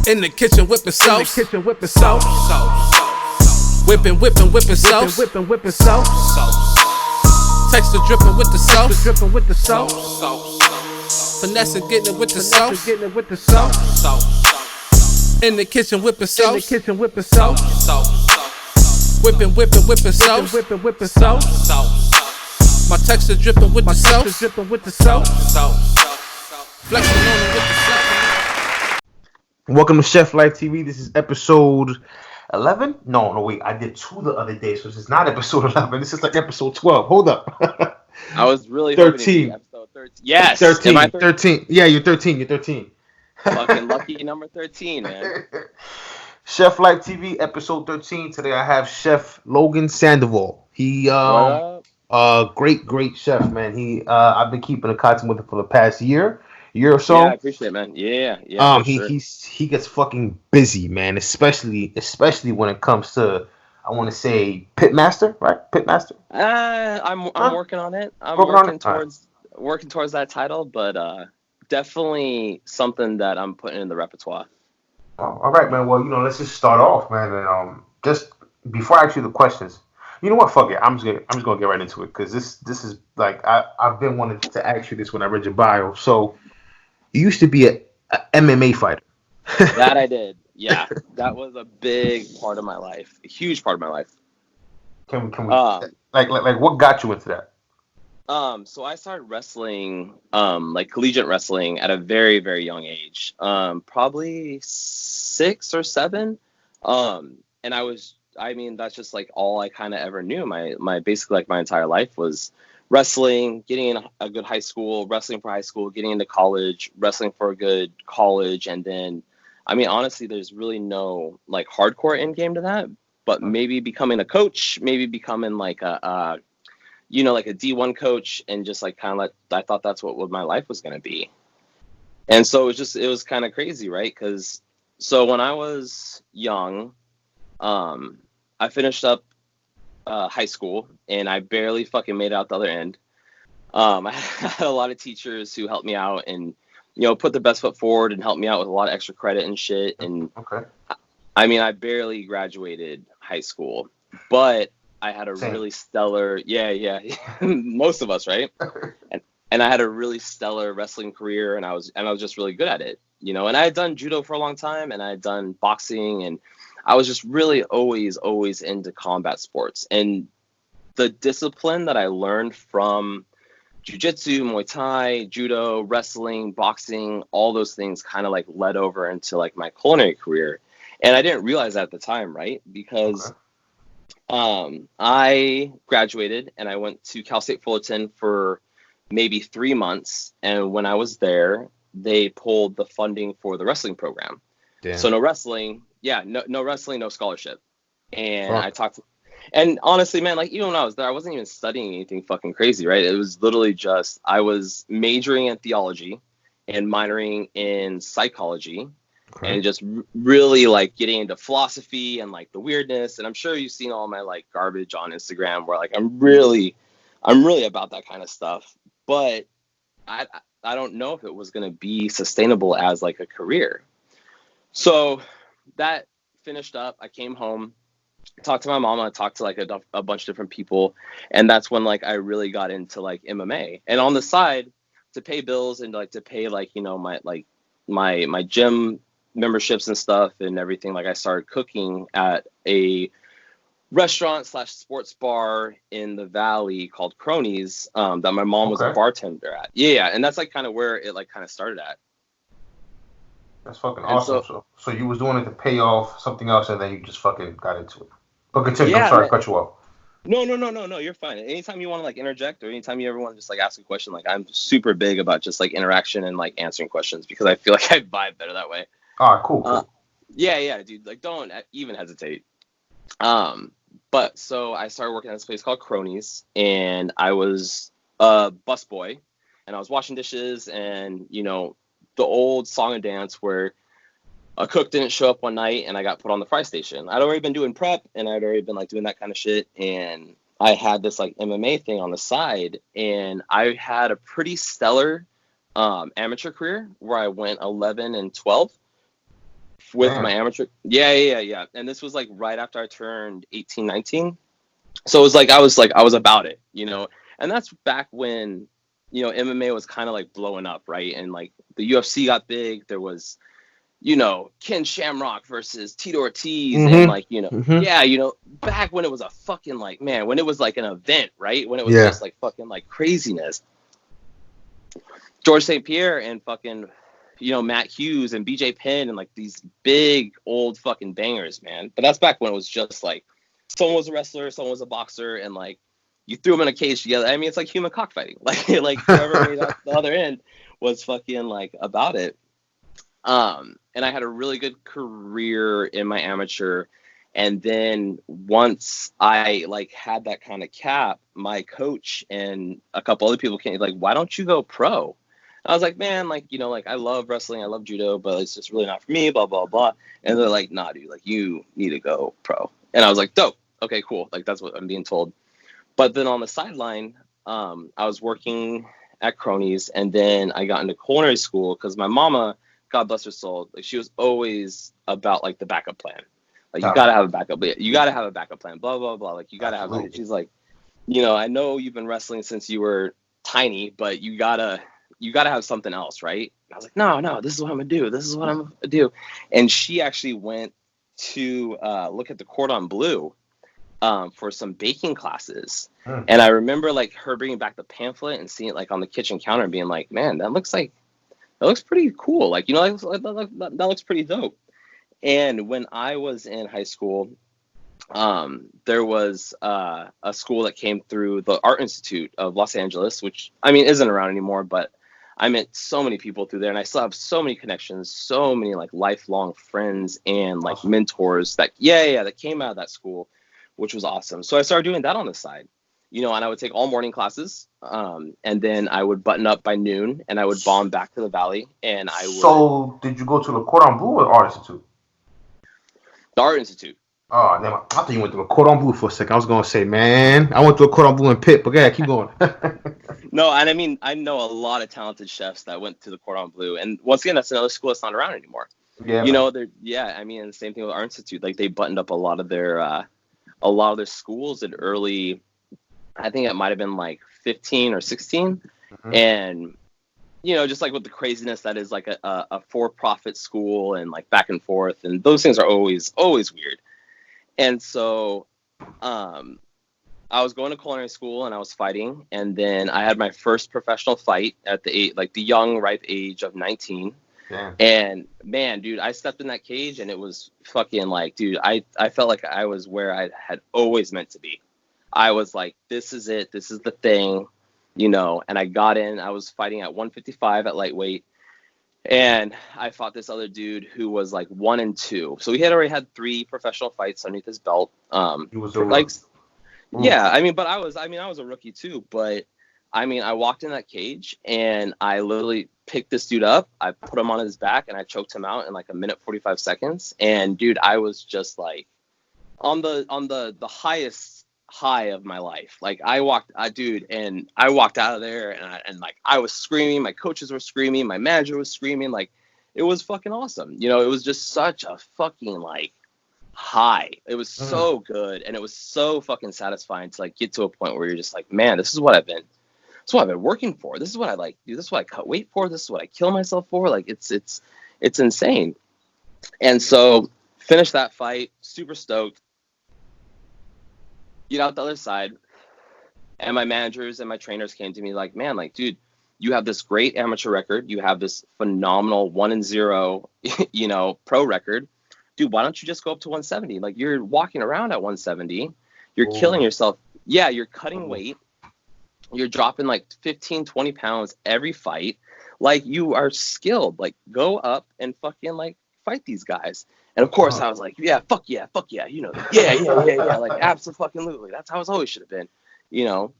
In the kitchen whipping sauce. Whipping sauce. Whipping sauce. Whipping sauce. Texture dripping with the sauce. Dripping with the sauce. Finessing getting it with the sauce. Getting it with the sauce. In the kitchen whipping In the sauce. kitchen whipping sauce. Whipping sauce. Whipping sauce. My texture dripping with the sauce. Dripping with the sauce. Flexing on it with the sauce. Welcome to Chef Life TV. This is episode 11? No, wait. I did 2 the other day, so this is not episode 11. This is like episode 12. Hold up. I was really 13. Episode 13. Yes. 13. Am I 13. Yeah, you're 13. You're 13. Fucking lucky number 13, man. Chef Life TV, episode 13. Today I have Chef Logan Sandoval. He great chef, man. I've been keeping in contact with him for the past year or so. Yeah, I appreciate it, man. Yeah. He gets fucking busy, man. Especially when it comes to, I want to say, pitmaster, right? Pitmaster. I'm working on it. I'm working towards that title, but definitely something that I'm putting in the repertoire. Oh, all right, man. Well, let's just start off, man. And just before I ask you the questions, you know what? Fuck it. I'm just gonna get right into it because this is like I've been wanting to ask you this when I read your bio. So you used to be a MMA fighter. That I did. Yeah, that was a big part of my life, a huge part of my life. Can we like what got you into that? So I started wrestling, like collegiate wrestling at a very, very young age, probably 6 or 7. And that's just like all I kind of ever knew. My basically like my entire life was wrestling, getting in a good high school, wrestling for high school, getting into college, wrestling for a good college. And then, honestly, there's really no like hardcore end game to that, but maybe becoming a coach, maybe becoming like like a D1 coach, and just like kind of like I thought that's what my life was going to be. And so it was kind of crazy, right? Because so when I was young, I finished up high school and I barely fucking made it out the other end. I had a lot of teachers who helped me out and put their best foot forward and helped me out with a lot of extra credit and shit. And okay. I barely graduated high school, but I had a really stellar, most of us, right? And I had a really stellar wrestling career, and I was just really good at it, And I had done judo for a long time, and I had done boxing, and I was just really always into combat sports. And the discipline that I learned from jiu-jitsu, Muay Thai, judo, wrestling, boxing, all those things kind of like led over into like my culinary career. And I didn't realize that at the time, right? Because I graduated and I went to Cal State Fullerton for maybe 3 months. And when I was there, they pulled the funding for the wrestling program. Damn. So no wrestling, no wrestling, no scholarship. And and honestly, man, like even when I was there, I wasn't even studying anything fucking crazy, right? It was literally just, I was majoring in theology and minoring in psychology. Okay. And just really like getting into philosophy and like the weirdness. And I'm sure you've seen all my like garbage on Instagram where like I'm really about that kind of stuff. But I don't know if it was going to be sustainable as like a career. So that finished up. I came home, talked to my mom. I talked to like a bunch of different people. And that's when like I really got into like MMA. And on the side, to pay bills and like to pay like, my gym memberships and stuff and everything, like I started cooking at a restaurant / sports bar in the Valley called Cronies, that my mom was a bartender at. And that's like kind of where it like kind of started at. That's fucking awesome. So you was doing it to pay off something else, and then you just fucking got into it. But continue. I'm sorry to cut you off. No, you're fine. Anytime you want to like interject, or anytime you ever want to just like ask a question, like I'm super big about just like interaction and like answering questions because I feel like I vibe better that way. All right, cool. Yeah, dude. Like, don't even hesitate. But so I started working at this place called Cronies, and I was a busboy, and I was washing dishes, and the old song and dance where a cook didn't show up one night, and I got put on the fry station. I'd already been doing prep, and I'd already been like doing that kind of shit, and I had this like MMA thing on the side, and I had a pretty stellar amateur career where I went 11 and 12. with my amateur. Yeah. And this was like right after I turned 18, 19. So it was like I was about it, you know. And that's back when, you know, MMA was kind of like blowing up, right? And like the UFC got big. There was, you know, Ken Shamrock versus Tito Ortiz, and like, you know, yeah, you know, back when it was a fucking like, man, when it was like an event, right? When it was just like fucking like craziness. George St. Pierre and fucking, you know, Matt Hughes and BJ Penn and like these big old fucking bangers, man. But that's back when it was just like someone was a wrestler, someone was a boxer, and like you threw them in a cage together. I mean, it's like human cockfighting. Like whoever made out the other end was fucking like about it. And I had a really good career in my amateur. And then once I like had that kind of cap, my coach and a couple other people came like, why don't you go pro? I was like, man, like, you know, like I love wrestling, I love judo, but it's just really not for me, blah, blah, blah. And they're like, nah, dude, like you need to go pro. And I was like, dope. Okay, cool. Like that's what I'm being told. But then on the sideline, I was working at Cronies, and then I got into culinary school because my mama, God bless her soul, like she was always about like the backup plan. Like you gotta have a backup. You gotta have a backup plan. Blah blah blah. Like you gotta have it. She's like, you know, I know you've been wrestling since you were tiny, but you gotta have something else, right? And I was like, no, this is what I'm gonna do. This is what I'm gonna do. And she actually went to look at the Cordon Bleu for some baking classes. And I remember like her bringing back the pamphlet and seeing it like on the kitchen counter and being like, man, that looks pretty cool. Like, you know, that looks pretty dope. And when I was in high school, there was a school that came through the Art Institute of Los Angeles, which I mean isn't around anymore, but I met so many people through there, and I still have so many connections, so many like lifelong friends and like mentors that that came out of that school, which was awesome. So I started doing that on the side, you know, and I would take all morning classes, and then I would button up by noon, and I would bomb back to the Valley, and I would. So did you go to the Cordon Bleu or Art Institute? The Art Institute. Oh, never. I thought you went to a Cordon Bleu for a second. I was gonna say, man, I went to a Cordon Bleu in Pitt, but yeah, keep going. No, and I mean, I know a lot of talented chefs that went to the Cordon Bleu, and once again, that's another school that's not around anymore. Yeah, you know, I mean, and the same thing with Art Institute. Like they buttoned up a lot of their schools at early. I think it might have been like 15 or 16, and you know, just like with the craziness that is like a for-profit school and like back and forth, and those things are always weird. And so, I was going to culinary school and I was fighting, and then I had my first professional fight at the young, ripe age of 19. Yeah. And man, dude, I stepped in that cage and it was fucking like, dude, I felt like I was where I had always meant to be. I was like, this is it. This is the thing, you know, and I got in. I was fighting at 155 at lightweight. And I fought this other dude who was like 1-2. So he had already had 3 professional fights underneath his belt. He was a rookie. Yeah, I mean, but I was a rookie too. But I mean, I walked in that cage and I literally picked this dude up. I put him on his back and I choked him out in like 1:45 seconds. And dude, I was just like on the highest high of my life. Like I walked out of there and like I was screaming, my coaches were screaming, my manager was screaming, like it was fucking awesome. You know, it was just such a fucking like high. It was so good, and it was so fucking satisfying to like get to a point where you're just like, man, this is what I've been working for. This is what I like do. This is what I cut weight for. This is what I kill myself for. Like it's insane. And so finished that fight, super stoked. Get out the other side, and my managers and my trainers came to me like, man, like, dude, you have this great amateur record. You have this phenomenal 1-0, you know, pro record. Dude, why don't you just go up to 170? Like, you're walking around at 170. You're killing yourself. Yeah, you're cutting weight. You're dropping like 15, 20 pounds every fight. Like, you are skilled. Like, go up and fucking, like, fight these guys. And of course, I was like, yeah, fuck yeah, you know, yeah, like absolutely. That's how it always should have been, you know.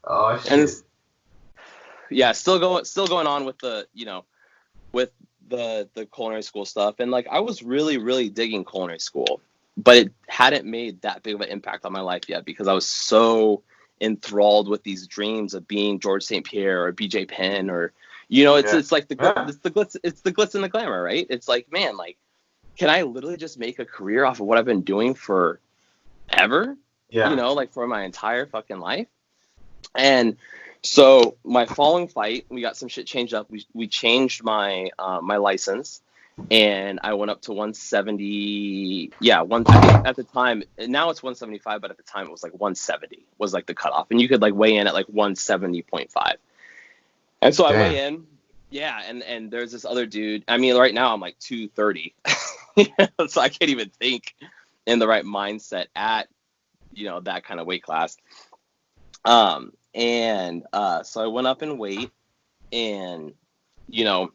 Oh shit. And still going on with the, you know, with the culinary school stuff, and like I was really, really digging culinary school, but it hadn't made that big of an impact on my life yet because I was so enthralled with these dreams of being George St. Pierre or BJ Penn or, you know, it's like it's the glitz and the glamour, right? It's like, man, like can I literally just make a career off of what I've been doing for ever? Yeah. You know, like for my entire fucking life. And so my following fight, we got some shit changed up. We changed my my license, and I went up to 170. Yeah, I think at the time, now it's 175, but at the time it was like 170 was like the cutoff, and you could like weigh in at like 170.5. And so I weigh in, yeah, and there's this other dude. I mean, right now I'm like 230, so I can't even think in the right mindset at, you know, that kind of weight class. So I went up in weight, and, you know,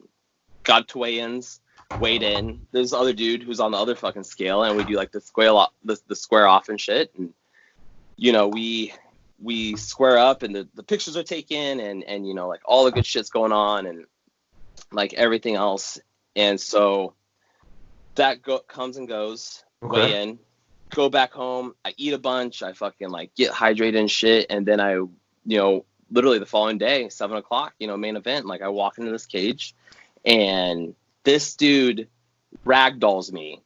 got to weigh-ins, weighed in. There's this other dude who's on the other fucking scale, and we do like the square off and shit. And, you know, we square up, and the pictures are taken, and, you know, like all the good shit's going on, and like everything else. And so that comes and goes, weigh in, go back home. I eat a bunch. I fucking like get hydrated and shit. And then I, you know, literally the following day, 7:00, you know, main event, like I walk into this cage, and this dude ragdolls me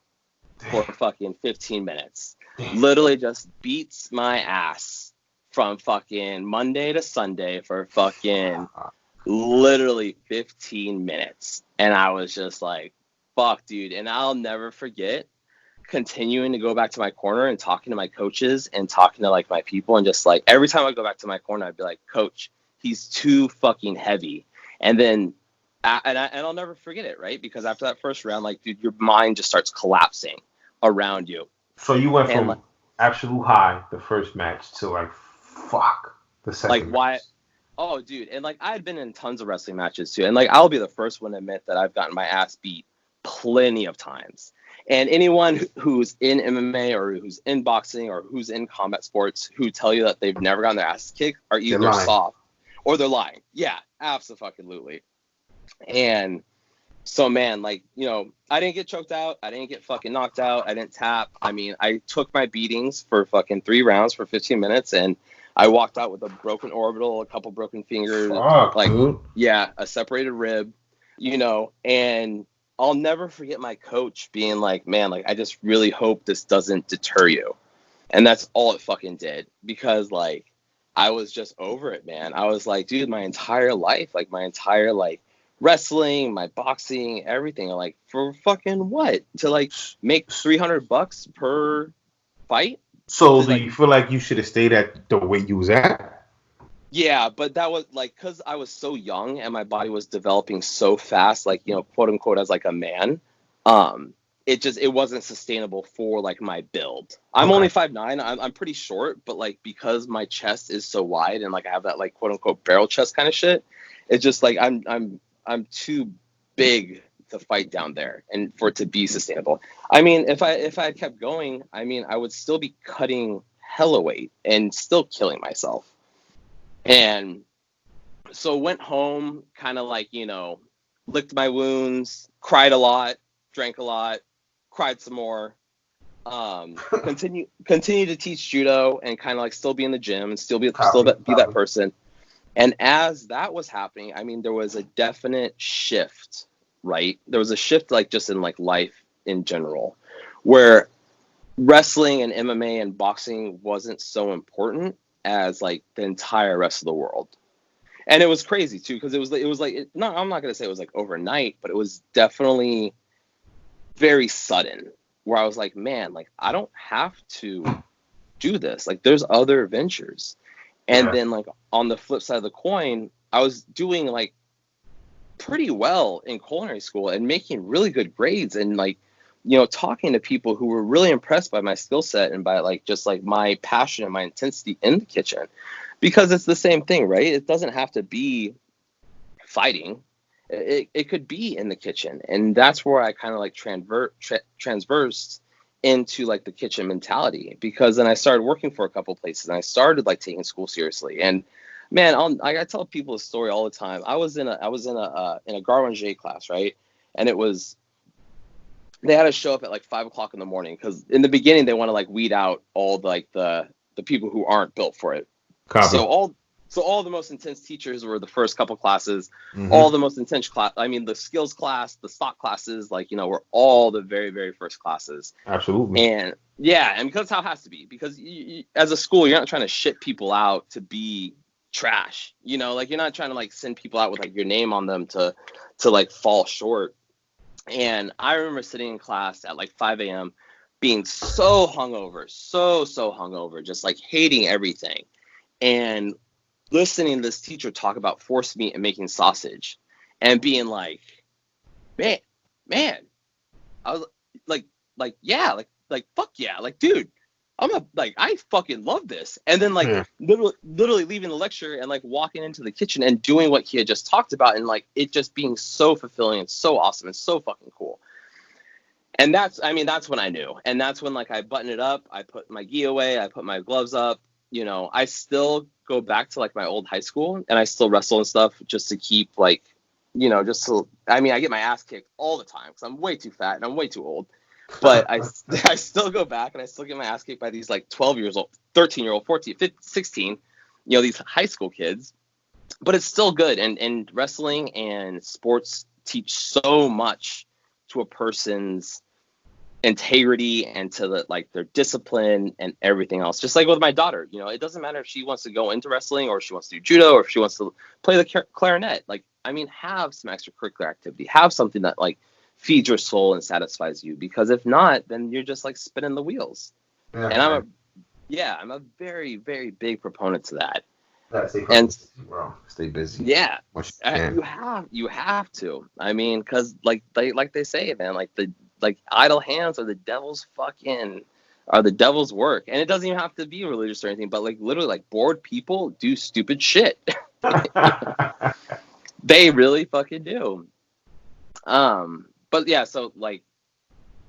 for fucking 15 minutes. Literally just beats my ass from fucking Monday to Sunday for fucking literally 15 minutes. And I was just like, fuck, dude. And I'll never forget continuing to go back to my corner and talking to my coaches and talking to like my people, and just like every time I go back to my corner, I'd be like, coach, he's too fucking heavy. And then and I'll never forget it, right? Because after that first round, like, dude, your mind just starts collapsing around you. So you went from like, absolute high the first match to like, fuck, the second like match. Why? Oh, dude. And like I had been in tons of wrestling matches too, and like I'll be the first one to admit that I've gotten my ass beat plenty of times. And anyone who's in MMA or who's in boxing or who's in combat sports who tell you that they've never gotten their ass kicked are either soft or they're lying. Yeah, absolutely. And so, man, like, you know, I didn't get choked out. I didn't get fucking knocked out. I didn't tap. I mean, I took my beatings for fucking 3 rounds for 15 minutes, and I walked out with a broken orbital, a couple broken fingers, dude. Yeah, a separated rib, you know. And I'll never forget my coach being like, man, like, I just really hope this doesn't deter you. And that's all it fucking did, because like I was just over it, man. I was like, dude, my entire life, like my entire like wrestling, my boxing, everything, like for fucking what? To like make $300 per fight? So do you feel like you should have stayed at the weight you was at? Yeah, but that was like, because I was so young and my body was developing so fast, like, you know, quote unquote, as like a man, it wasn't sustainable for like my build. I'm only 5'9". I'm pretty short, but like because my chest is so wide and like I have that like quote unquote barrel chest kind of shit, it's just like I'm too big to fight down there and for it to be sustainable. I mean, if I had kept going, I mean, I would still be cutting hella weight and still killing myself. And so went home, kind of like, you know, licked my wounds, cried a lot, drank a lot, cried some more, continue to teach judo and kind of like still be in the gym and still be that person. And as that was happening, I mean, there was a definite shift, right? There was a shift like just in like life in general, where wrestling and MMA and boxing wasn't so important as like the entire rest of the world. And it was crazy too, because I'm not gonna say it was like overnight, but it was definitely very sudden, where I was like, man, like I don't have to do this. Like there's other ventures. And then like on the flip side of the coin, I was doing like pretty well in culinary school and making really good grades, and like, you know, talking to people who were really impressed by my skill set and by like just like my passion and my intensity in the kitchen, because it's the same thing, right? It doesn't have to be fighting. It could be in the kitchen. And that's where I kind of like transversed into like the kitchen mentality, because then I started working for a couple places and I started like taking school seriously. And man, I tell people a story all the time. I was in a Garwanger class, right? And they had to show up at like 5:00 in the morning, because in the beginning they want to like weed out all the, like the people who aren't built for it. Copy. So So all the most intense teachers were the first couple classes. Mhm. All the most intense class, I mean, the skills class, the stock classes, like, you know, were all the very, very first classes. Absolutely. And yeah, and because that's how it has to be. Because as a school, you're not trying to ship people out to be trash. You know, like, you're not trying to like send people out with like your name on them to like fall short. And I remember sitting in class at like 5 a.m. being so hungover, so hungover, just like hating everything. And listening to this teacher talk about force meat and making sausage and being like, man, I was yeah, like, fuck yeah, like, dude, I fucking love this. And then like literally leaving the lecture and like walking into the kitchen and doing what he had just talked about, and like it just being so fulfilling and so awesome and so fucking cool. And that's when I knew. And that's when like I buttoned it up, I put my gi away, I put my gloves up. You know, I still go back to like my old high school and I still wrestle and stuff just to keep like, you know, I get my ass kicked all the time because I'm way too fat and I'm way too old. But I still go back and I still get my ass kicked by these like 12 years old, 13-year-old, 14, 15, 16, you know, these high school kids. But it's still good. And wrestling and sports teach so much to a person's integrity and to their discipline and everything else. Just like with my daughter, you know, it doesn't matter if she wants to go into wrestling or if she wants to do judo or if she wants to play the clarinet. Like, I mean, have some extracurricular activity, have something that like feeds your soul and satisfies you, because if not, then you're just like spinning the wheels. Yeah, and I'm a very, very big proponent to that. Stay busy. Yeah, you have to. I mean, because like they say, man, like idle hands are the devil's work. And it doesn't even have to be religious or anything, but like literally like bored people do stupid shit. They really fucking do. But yeah, so like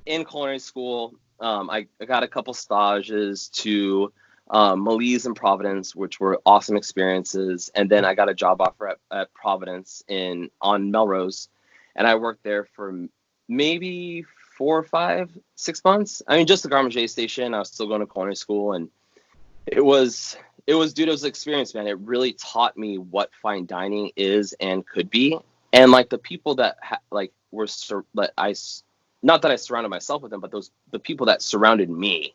in culinary school, I got a couple stages to Malise and Providence, which were awesome experiences. And then I got a job offer at Providence on Melrose, and I worked there for maybe 4 or 5, 6 months. I mean, just the Garde Manger station. I was still going to culinary school, and it was experience, man. It really taught me what fine dining is and could be. And like the people that not that I surrounded myself with them, but the people that surrounded me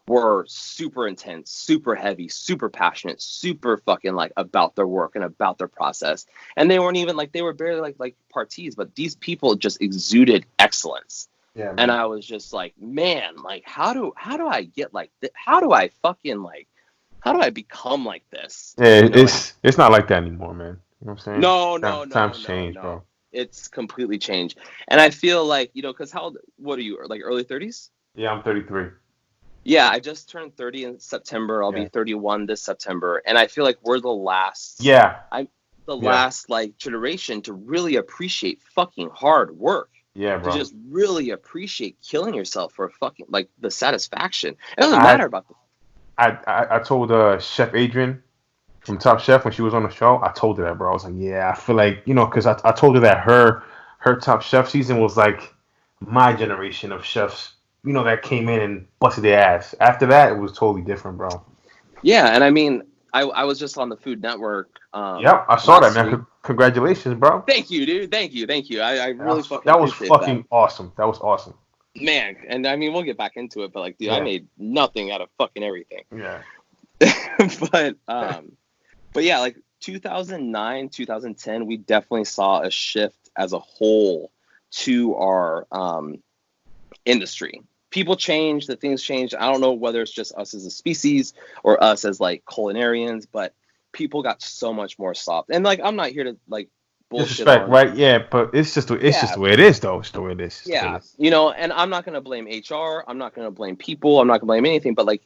were super intense, super heavy, super passionate, super fucking like about their work and about their process. And they weren't even like, they were barely like parties, but these people just exuded excellence. Yeah, man. And I was just like, man, like how do I get like how do I become like this? Yeah, you know, it's not like that anymore, man. You know what I'm saying? No. Times change, bro. It's completely changed. And I feel like, you know, because what are you, like early 30s? Yeah, I'm 33. Yeah, I just turned 30 in September. I'll be 31 this September. And I feel like we're the last. Yeah. Last like generation to really appreciate fucking hard work. Yeah, bro. To just really appreciate killing yourself for fucking like the satisfaction. It doesn't matter about the. I told Chef Adrian from Top Chef when she was on the show. I told her that, bro. I was like, yeah, I feel like, you know, because I told her that her Top Chef season was like my generation of chefs, you know, that came in and busted their ass. After that, it was totally different, bro. Yeah, and I mean, I was just on the Food Network. Yep, I saw that, man. Congratulations, bro. Thank you, dude. Thank you. I really that was fucking awesome. That was awesome. Man, and I mean, we'll get back into it, but like, dude, I made nothing out of fucking everything. Yeah. But yeah, like 2009, 2010, we definitely saw a shift as a whole to our industry. People changed, the things changed. I don't know whether it's just us as a species or us as like culinarians, but people got so much more soft. And like, I'm not here to like bullshit. Disrespect, right? Yeah, but it's just the way it is, though. It's the way it is. Yeah, you know, and I'm not gonna blame HR. I'm not gonna blame people. I'm not gonna blame anything. But like,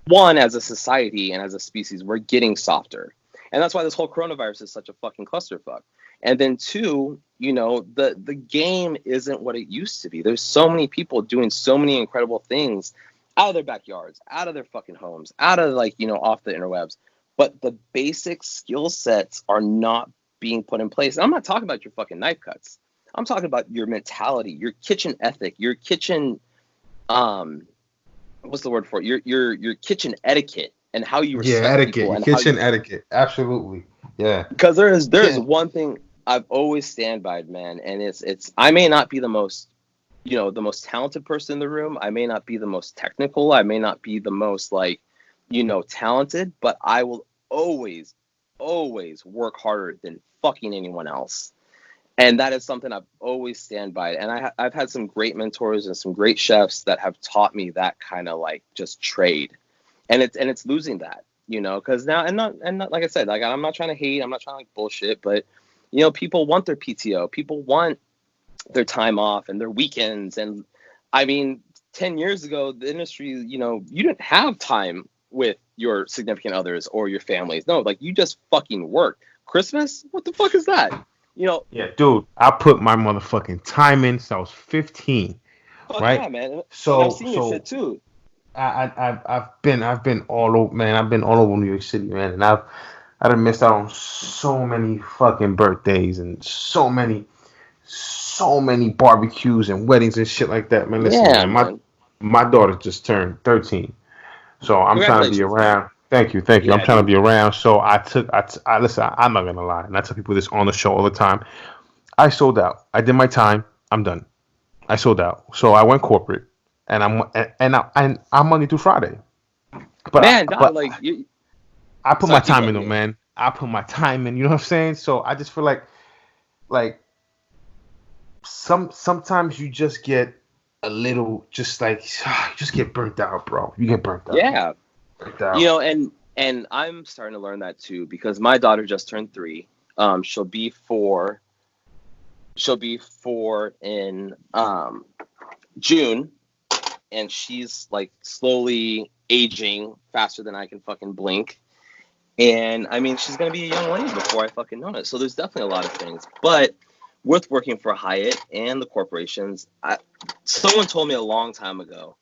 one, as a society and as a species, we're getting softer, and that's why this whole coronavirus is such a fucking clusterfuck. And then two, you know, the game isn't what it used to be. There's so many people doing so many incredible things out of their backyards, out of their fucking homes, out of like, you know, off the interwebs. But the basic skill sets are not being put in place. And I'm not talking about your fucking knife cuts. I'm talking about your mentality, your kitchen ethic, your kitchen, what's the word for it? Your kitchen etiquette. and how you Yeah, respect etiquette, people your and how kitchen you, etiquette. Absolutely. Yeah. because there's Yeah. one thing I've always stand by, man, and it's I may not be the most, the most talented person in the room. I may not be the most technical. I may not be the most like, talented, but I will always, always work harder than fucking anyone else. And that is something I've always stand by. And I've had some great mentors and some great chefs that have taught me that kind of like just trade. And it's losing that, because now, and not like I said, like I'm not trying to hate, I'm not trying to like bullshit, but people want their PTO, people want their time off and their weekends. And I mean, 10 years ago, the industry, you didn't have time with your significant others or your families. No, like you just fucking worked. Christmas? What the fuck is that? Yeah, dude, I put my motherfucking time in since I was 15. Fuck right? yeah, man. And So I've seen your shit too. I've been all over, man. I've been all over New York City, man, and I done missed out on so many fucking birthdays and so many barbecues and weddings and shit like that, man. Listen, Yeah, man, man. my daughter just turned 13, so I'm trying to be Congratulations, around. man. Thank you. Yeah, I'm trying to dude. be around. So I listen. I'm not gonna lie, and I tell people this on the show all the time. I sold out. I did my time. I'm done. I sold out. So I went corporate, and I'm Monday through Friday. But Man, dog, like you. I put Sorry, my keep time going, in, though, dude. man. I put my time in. You know what I'm saying? So I just feel like sometimes you just get a little, just like you just get burnt out, bro. You get burnt out. Yeah, Burnt out. and I'm starting to learn that too because my daughter just turned 3. She'll be 4. She'll be 4 in June, and she's like slowly aging faster than I can fucking blink. And I mean, she's gonna be a young lady before I fucking know it. So there's definitely a lot of things, but with working for Hyatt and the corporations, someone told me a long time ago.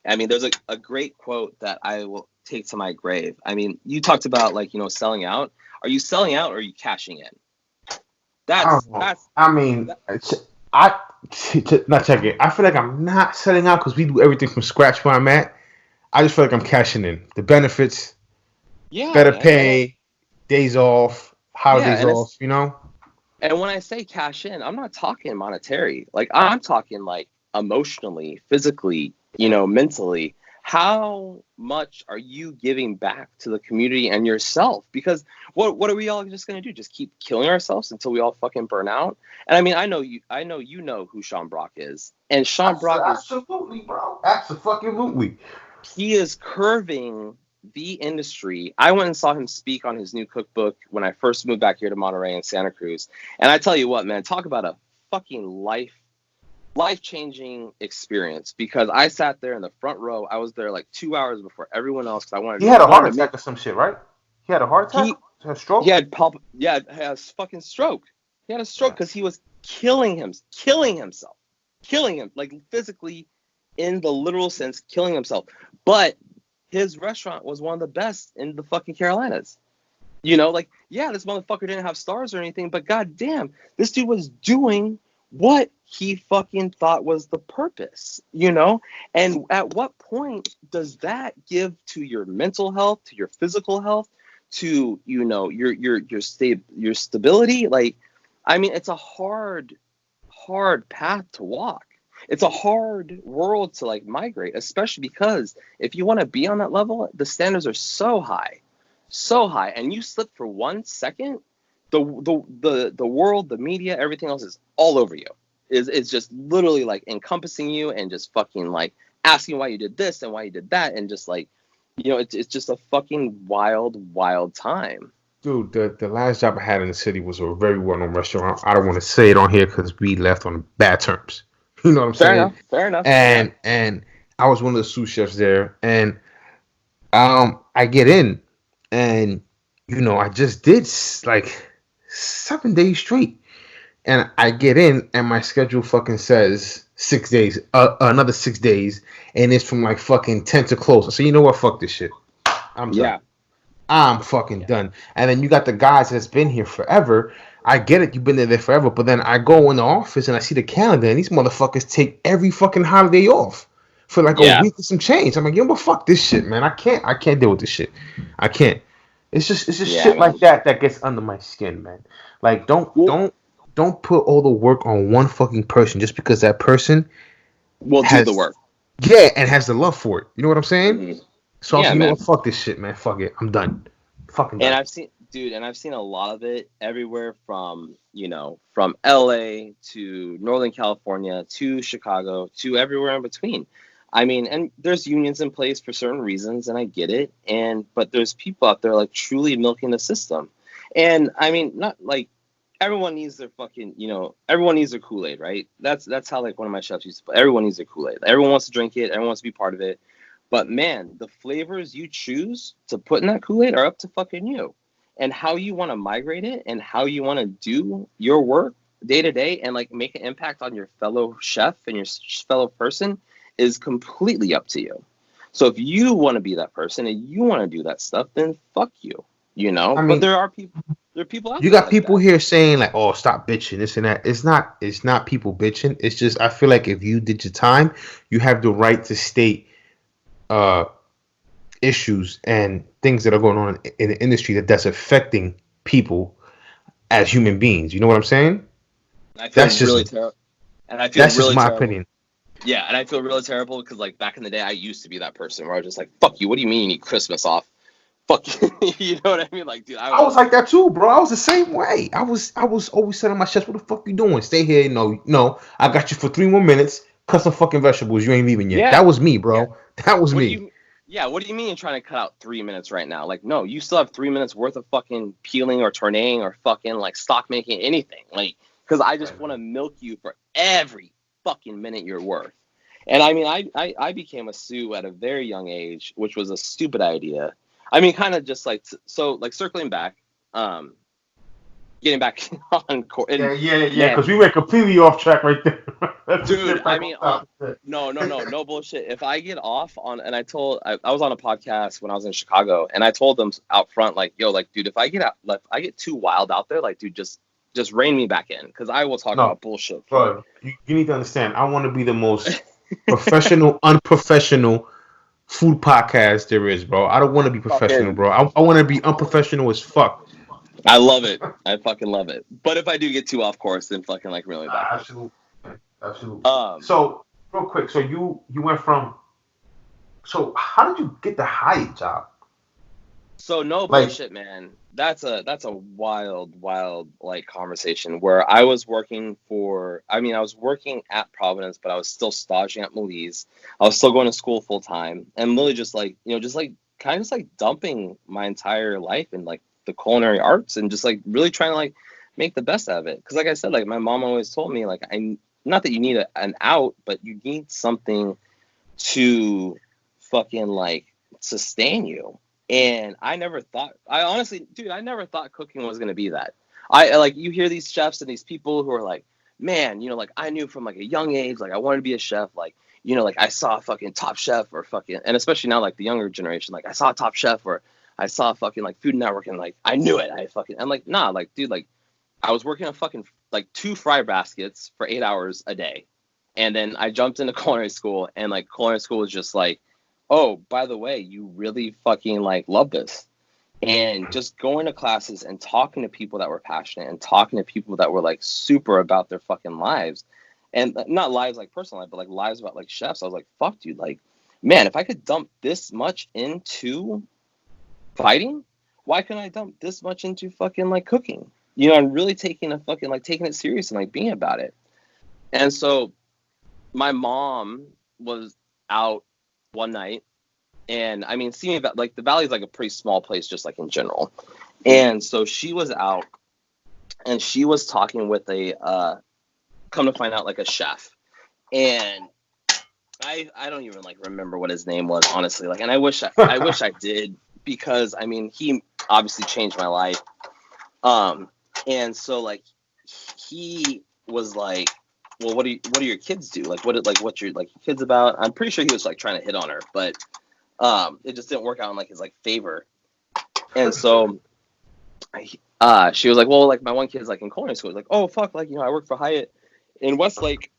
I mean, there's a great quote that I will take to my grave. I mean, you talked about like, selling out. Are you selling out or are you cashing in? I That's don't know. that's I mean, I not check it. I feel like I'm not selling out because we do everything from scratch where I'm at. I just feel like I'm cashing in the benefits, yeah, better man. pay, days off, Yeah, holidays and it's off. You know? and when I say cash in, I'm not talking monetary. Like I'm talking like emotionally, physically, mentally. How much are you giving back to the community and yourself? Because what are we all just gonna do? Just keep killing ourselves until we all fucking burn out? And I mean, I know who Sean Brock is. And Sean Brock is Absolutely, bro. Absolutely. he is curving the industry. I went and saw him speak on his new cookbook when I first moved back here to Monterey and Santa Cruz. And I tell you what, man, talk about a fucking life-changing experience because I sat there in the front row. I was there like 2 hours before everyone else because I He had a heart wanted to make attack or some shit, right? He had a heart attack? he A stroke? he had a fucking stroke. He had a stroke because he was killing himself, killing him like physically in the literal sense, killing himself. But his restaurant was one of the best in the fucking Carolinas. Like, yeah, this motherfucker didn't have stars or anything, but goddamn, this dude was doing what he fucking thought was the purpose, And at what point does that give to your mental health, to your physical health, to your stability? Like, I mean, it's a hard path to walk. It's a hard world to like migrate, especially because if you want to be on that level, the standards are so high, and you slip for 1 second, the world, the media, everything else is all over you. It's just literally like encompassing you and just fucking like asking why you did this and why you did that, and just like it's just a fucking wild time. Dude, the last job I had in the city was a very well-known restaurant. I don't want to say it on here because we left on bad terms. You know what I'm saying? Fair enough. And I was one of the sous chefs there, and I get in, and I just did like 7 days straight, and I get in, and my schedule fucking says 6 days, another 6 days, and it's from like fucking 10 to close. So you know what? Fuck this shit. I'm done. Yeah. I'm fucking done. And then you got the guys that's been here forever. I get it, you've been there forever, but then I go in the office and I see the calendar, and these motherfuckers take every fucking holiday off. for like Yeah. a week or some change. I'm like, yo, but fuck this shit, man. I can't deal with this shit. I can't. It's just Yeah, shit man. like that gets under my skin, man. Like don't put all the work on one fucking person just because that person We'll do the work. yeah, and has the love for it. You know what I'm saying? Mhm. So I was Yeah, like, you know man. what? Fuck this shit, man. Fuck it. I'm done. Fucking done. And I've seen a lot of it everywhere from, from LA to Northern California to Chicago to everywhere in between. I mean, and there's unions in place for certain reasons, and I get it. But there's people out there like truly milking the system. And I mean, not like everyone needs their fucking, everyone needs their Kool-Aid, right? That's how like one of my chefs used to put, everyone needs their Kool-Aid. Everyone wants to drink it. Everyone wants to be part of it. But man, the flavors you choose to put in that Kool-Aid are up to fucking you. And how you want to migrate it and how you want to do your work day to day and like make an impact on your fellow chef and your fellow person is completely up to you. So if you want to be that person and you want to do that stuff, then fuck you, I mean, but there are people out you there got like people that. here saying like, "Oh, stop bitching," this and that. It's not people bitching. It's just I feel like if you did your time, you have the right to state issues and things that are going on in the industry that's affecting people as human beings. You know what I'm saying? I feel That's really just terrible. And I feel that's just really my terrible. opinion. Yeah, and I feel really terrible because like back in the day, I used to be that person where I was just like, "Fuck you! What do you mean you need Christmas off? Fuck you!" You know what I mean? Like, dude, I was like that too, bro. I was the same way. I was always telling my chefs, "What the fuck you doing? Stay here. No. I got you for 3 more minutes. Cut some fucking vegetables. You ain't leaving yet." Yeah, That was me, bro. yeah. That was What do me. you? Yeah, what do you mean you're trying to cut out 3 minutes right now? Like, no, you still have 3 minutes worth of fucking peeling or tourneing or fucking like stock making anything. Like, because I just want to milk you for every fucking minute you're worth. And I mean, I became a sous at a very young age, which was a stupid idea. I mean, kind of just like like circling back, getting back on court. Yeah. Because we went completely off track right there. Dude, I mean, no bullshit. If I get off on, and I was on a podcast when I was in Chicago, and I told them out front, like, yo, like, dude, if I get too wild out there, like, dude, just rein me back in, because I will talk about bullshit. Bro, you need to understand. I want to be the most professional, unprofessional food podcast there is, bro. I don't want to be professional, bro. I want to be unprofessional as fuck. I love it. I fucking love it. But if I do get too off course, then fucking like really back. Absolutely. So real quick, so you went from. So how did you get the Hyatt job? So no bullshit, man. That's a wild like conversation where I was working I was working at Providence, but I was still staging at Malise. I was still going to school full time and really just like, kind of just like dumping my entire life in like the culinary arts and just like really trying to like make the best out of it. Cause like I said, like my mom always told me, like, not that you need an out, but you need something to fucking like sustain you. And I never thought cooking was going to be that. I like, you hear these chefs and these people who are like, man, like I knew from like a young age, like I wanted to be a chef. Like, like I saw a fucking Top Chef or fucking, and especially now, like the younger generation, like I saw a Top Chef or I saw fucking like Food Network and like, I knew it. I'm like, nah, like, dude, like I was working on fucking like 2 fry baskets for 8 hours a day. And then I jumped into culinary school and like culinary school was just like, oh, by the way, you really fucking like love this. And just going to classes and talking to people that were passionate and talking to people that were like super about their fucking lives, and not lives like personal life, but like lives about like chefs. I was like, fuck, dude, like, man, if I could dump this much into fighting, why couldn't I dump this much into fucking like cooking? And really taking it serious and like being about it. And so my mom was out one night, and I mean, seeing that like the Valley is like a pretty small place, just like in general. And so she was out, and she was talking with a come to find out like a chef, and I don't even like remember what his name was, honestly. Like, and I wish I did, because I mean, he obviously changed my life. And so like he was like, well, what do your kids do? Like, what's your like kids about? I'm pretty sure he was like trying to hit on her, but it just didn't work out in like his like favor. And so she was like, well, like my one kid's like in culinary school. Like, oh fuck, like I work for Hyatt in Westlake,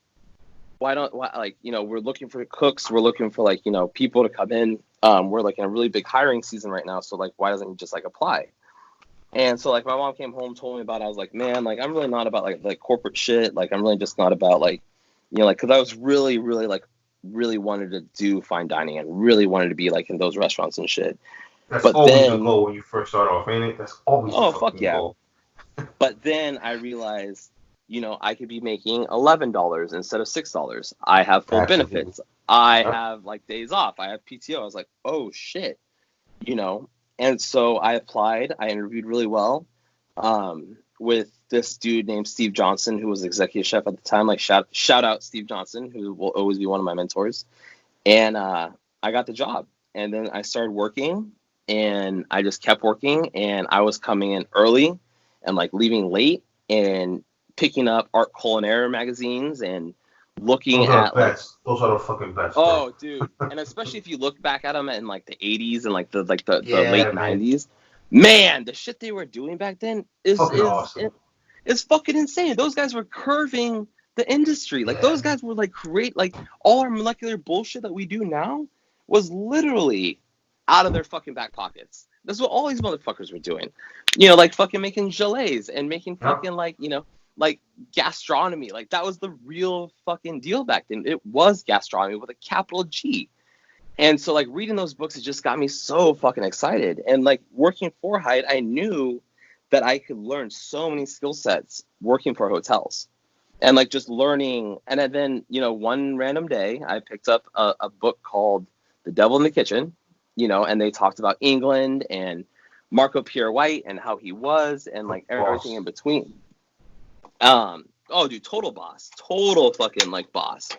like, you know, we're looking for cooks, we're looking for like, you know, people to come in. We're like in a really big hiring season right now, so like, why doesn't he just like apply? And so like my mom came home, told me about it. I was like, man, like I'm really not about like corporate shit. Like I'm really just not about like, you know, like, because I was really really wanted to do fine dining and really wanted to be like in those restaurants and shit. That's But always the then, goal when you first start off, ain't it? That's always the oh fuck fucking yeah. goal. But then I realized, you know, I could be making $11 instead of $6. I have full Absolutely. benefits. I Yep. have like days off. I have PTO. I was like, oh shit, you know. And so I applied. I interviewed really well, with this dude named Steve Johnson, who was executive chef at the time. Like shout out Steve Johnson, who will always be one of my mentors. And I got the job. And then I started working, and I just kept working, and I was coming in early and like leaving late and picking up art culinary magazines and looking Those are at the like, best. Those are the fucking best. oh Bro. dude, and especially if you look back at them in like the 80s and like the Yeah, late man. 90s, man, the shit they were doing back then Fucking awesome. it's fucking insane. Those guys were curving the industry. Like Yeah. those guys were like like all our molecular bullshit that we do now was literally out of their fucking back pockets. That's what all these motherfuckers were doing. You know, like fucking making gelees and making fucking like, you know, like gastronomy. Like that was the real fucking deal back then. It was gastronomy with a capital G. And so like reading those books, it just got me so fucking excited. And like working for Hyatt, I knew that I could learn so many skill sets working for hotels. And like just learning. And then, you know, one random day I picked up a book called The Devil in the Kitchen, you know, and they talked about England and Marco Pierre White and how he was and like everything in between. Oh dude, total boss. Total fucking like boss.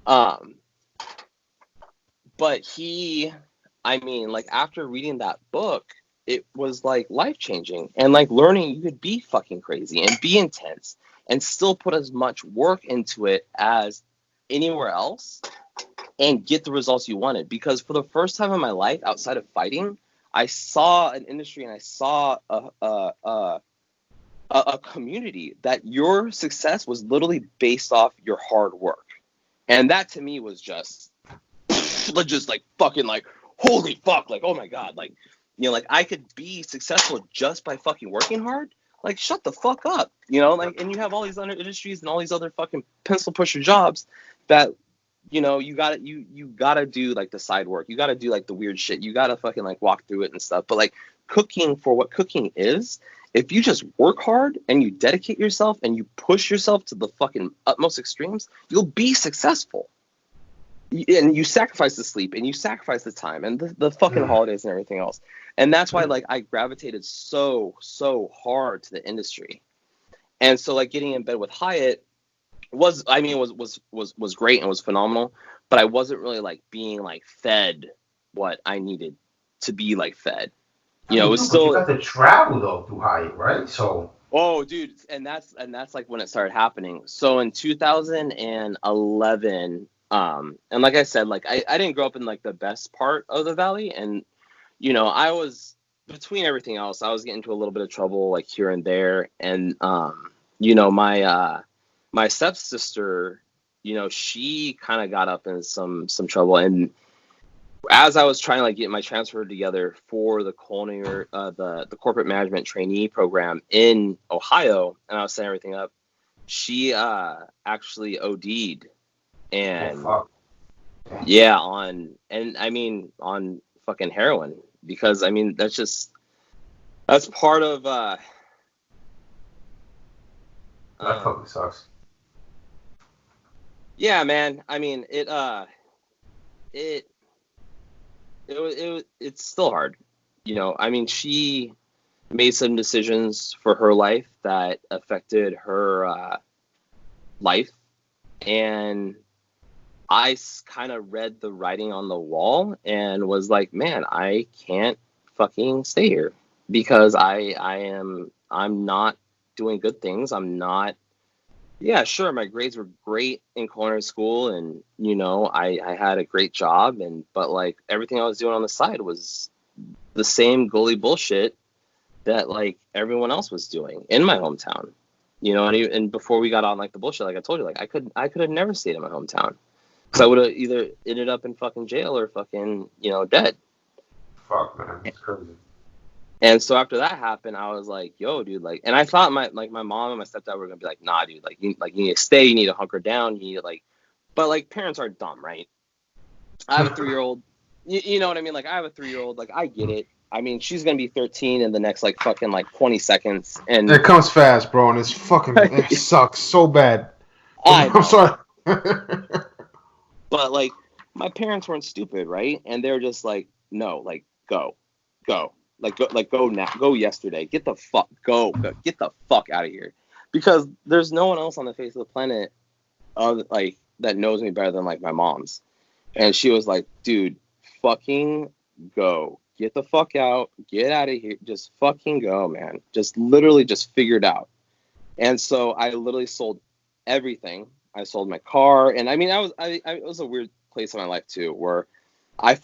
But I mean, like after reading that book, it was like life changing and like learning you could be fucking crazy and be intense and still put as much work into it as anywhere else and get the results you wanted. Because for the first time in my life outside of fighting, I saw an industry and I saw a community that your success was literally based off your hard work. And that to me was just like fucking like, holy fuck, like, oh my God, like, you know, like I could be successful just by fucking working hard. Like, shut the fuck up, you know, like, and you have all these other industries and all these other fucking pencil pusher jobs that, you know, you gotta do like the side work. You gotta do like the weird shit. You gotta fucking like walk through it and stuff. But like cooking, for what cooking is, if you just work hard and you dedicate yourself and you push yourself to the fucking utmost extremes, you'll be successful. And you sacrifice the sleep and you sacrifice the time and the fucking holidays and everything else. And that's why like I gravitated so hard to the industry. And so like getting in bed with Hyatt was great and was phenomenal, but I wasn't really like being like fed what I needed to be like fed. You know, it was still, you got to travel though through Hyatt, right? So oh dude, and that's like when it started happening. So in 2011, and like I said, like I didn't grow up in like the best part of the valley, and you know, I was between everything else, I was getting into a little bit of trouble like here and there. And you know, my stepsister, you know, she kind of got up in some trouble. And as I was trying to like get my transfer together for the culinary, the corporate management trainee program in Ohio, and I was setting everything up, she actually OD'd. And yeah, on fucking heroin, because I mean that's part of that fucking sucks. Yeah, man. I mean it's still hard, you know. I mean, she made some decisions for her life that affected her life, and I kind of read the writing on the wall and was like, man, I can't fucking stay here because I'm not doing good things. I'm not, yeah, sure. My grades were great in culinary school, and, you know, I had a great job, but like everything I was doing on the side was the same gully bullshit that like everyone else was doing in my hometown. You know, and before we got on like the bullshit, like I told you, like I could have never stayed in my hometown because I would have either ended up in fucking jail or fucking, you know, dead. Fuck, man, it's crazy. And so after that happened, I was like, yo, dude, like, and I thought my mom and my stepdad were gonna be like, nah, dude, you need to stay, you need to hunker down, you need to like, but like parents are dumb, right? I have a 3-year-old, you know what I mean? Like I have a 3-year-old, like I get it. I mean, she's gonna be 13 in the next like fucking like 20 seconds, and it comes fast, bro, and it's fucking it sucks so bad. I'm sorry. But like my parents weren't stupid, right? And they're just like, no, like go now, go yesterday, get the fuck get the fuck out of here, because there's no one else on the face of the planet, like that knows me better than like my mom's, and she was like, dude, fucking go. Get the fuck out. Get out of here. Just fucking go, man. Just literally just figure it out. And so I literally sold everything. I sold my car. And I mean, it was a weird place in my life too, where I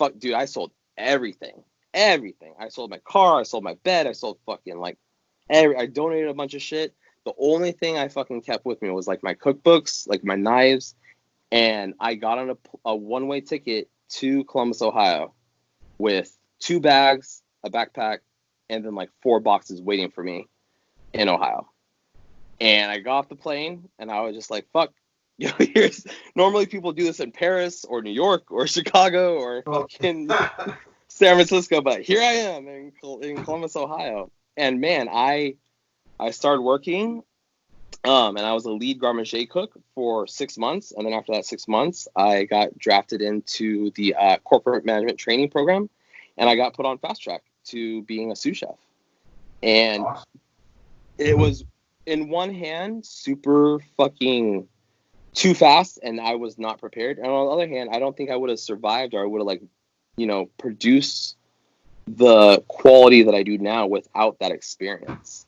sold everything. Everything. I sold my car. I sold my bed. I sold fucking like I donated a bunch of shit. The only thing I fucking kept with me was like my cookbooks, like my knives. And I got on a one-way ticket to Columbus, Ohio with 2 bags, a backpack, and then like 4 boxes waiting for me in Ohio. And I got off the plane and I was just like, fuck, you know, normally people do this in Paris or New York or Chicago or fucking San Francisco, but here I am in Columbus, Ohio. And man, I started working, and I was a lead garde manger cook for 6 months. And then after that 6 months, I got drafted into the corporate management training program. And I got put on fast track to being a sous chef. And it was, in one hand, super fucking too fast, and I was not prepared. And on the other hand, I don't think I would have survived, or I would have, like, you know, produced the quality that I do now without that experience.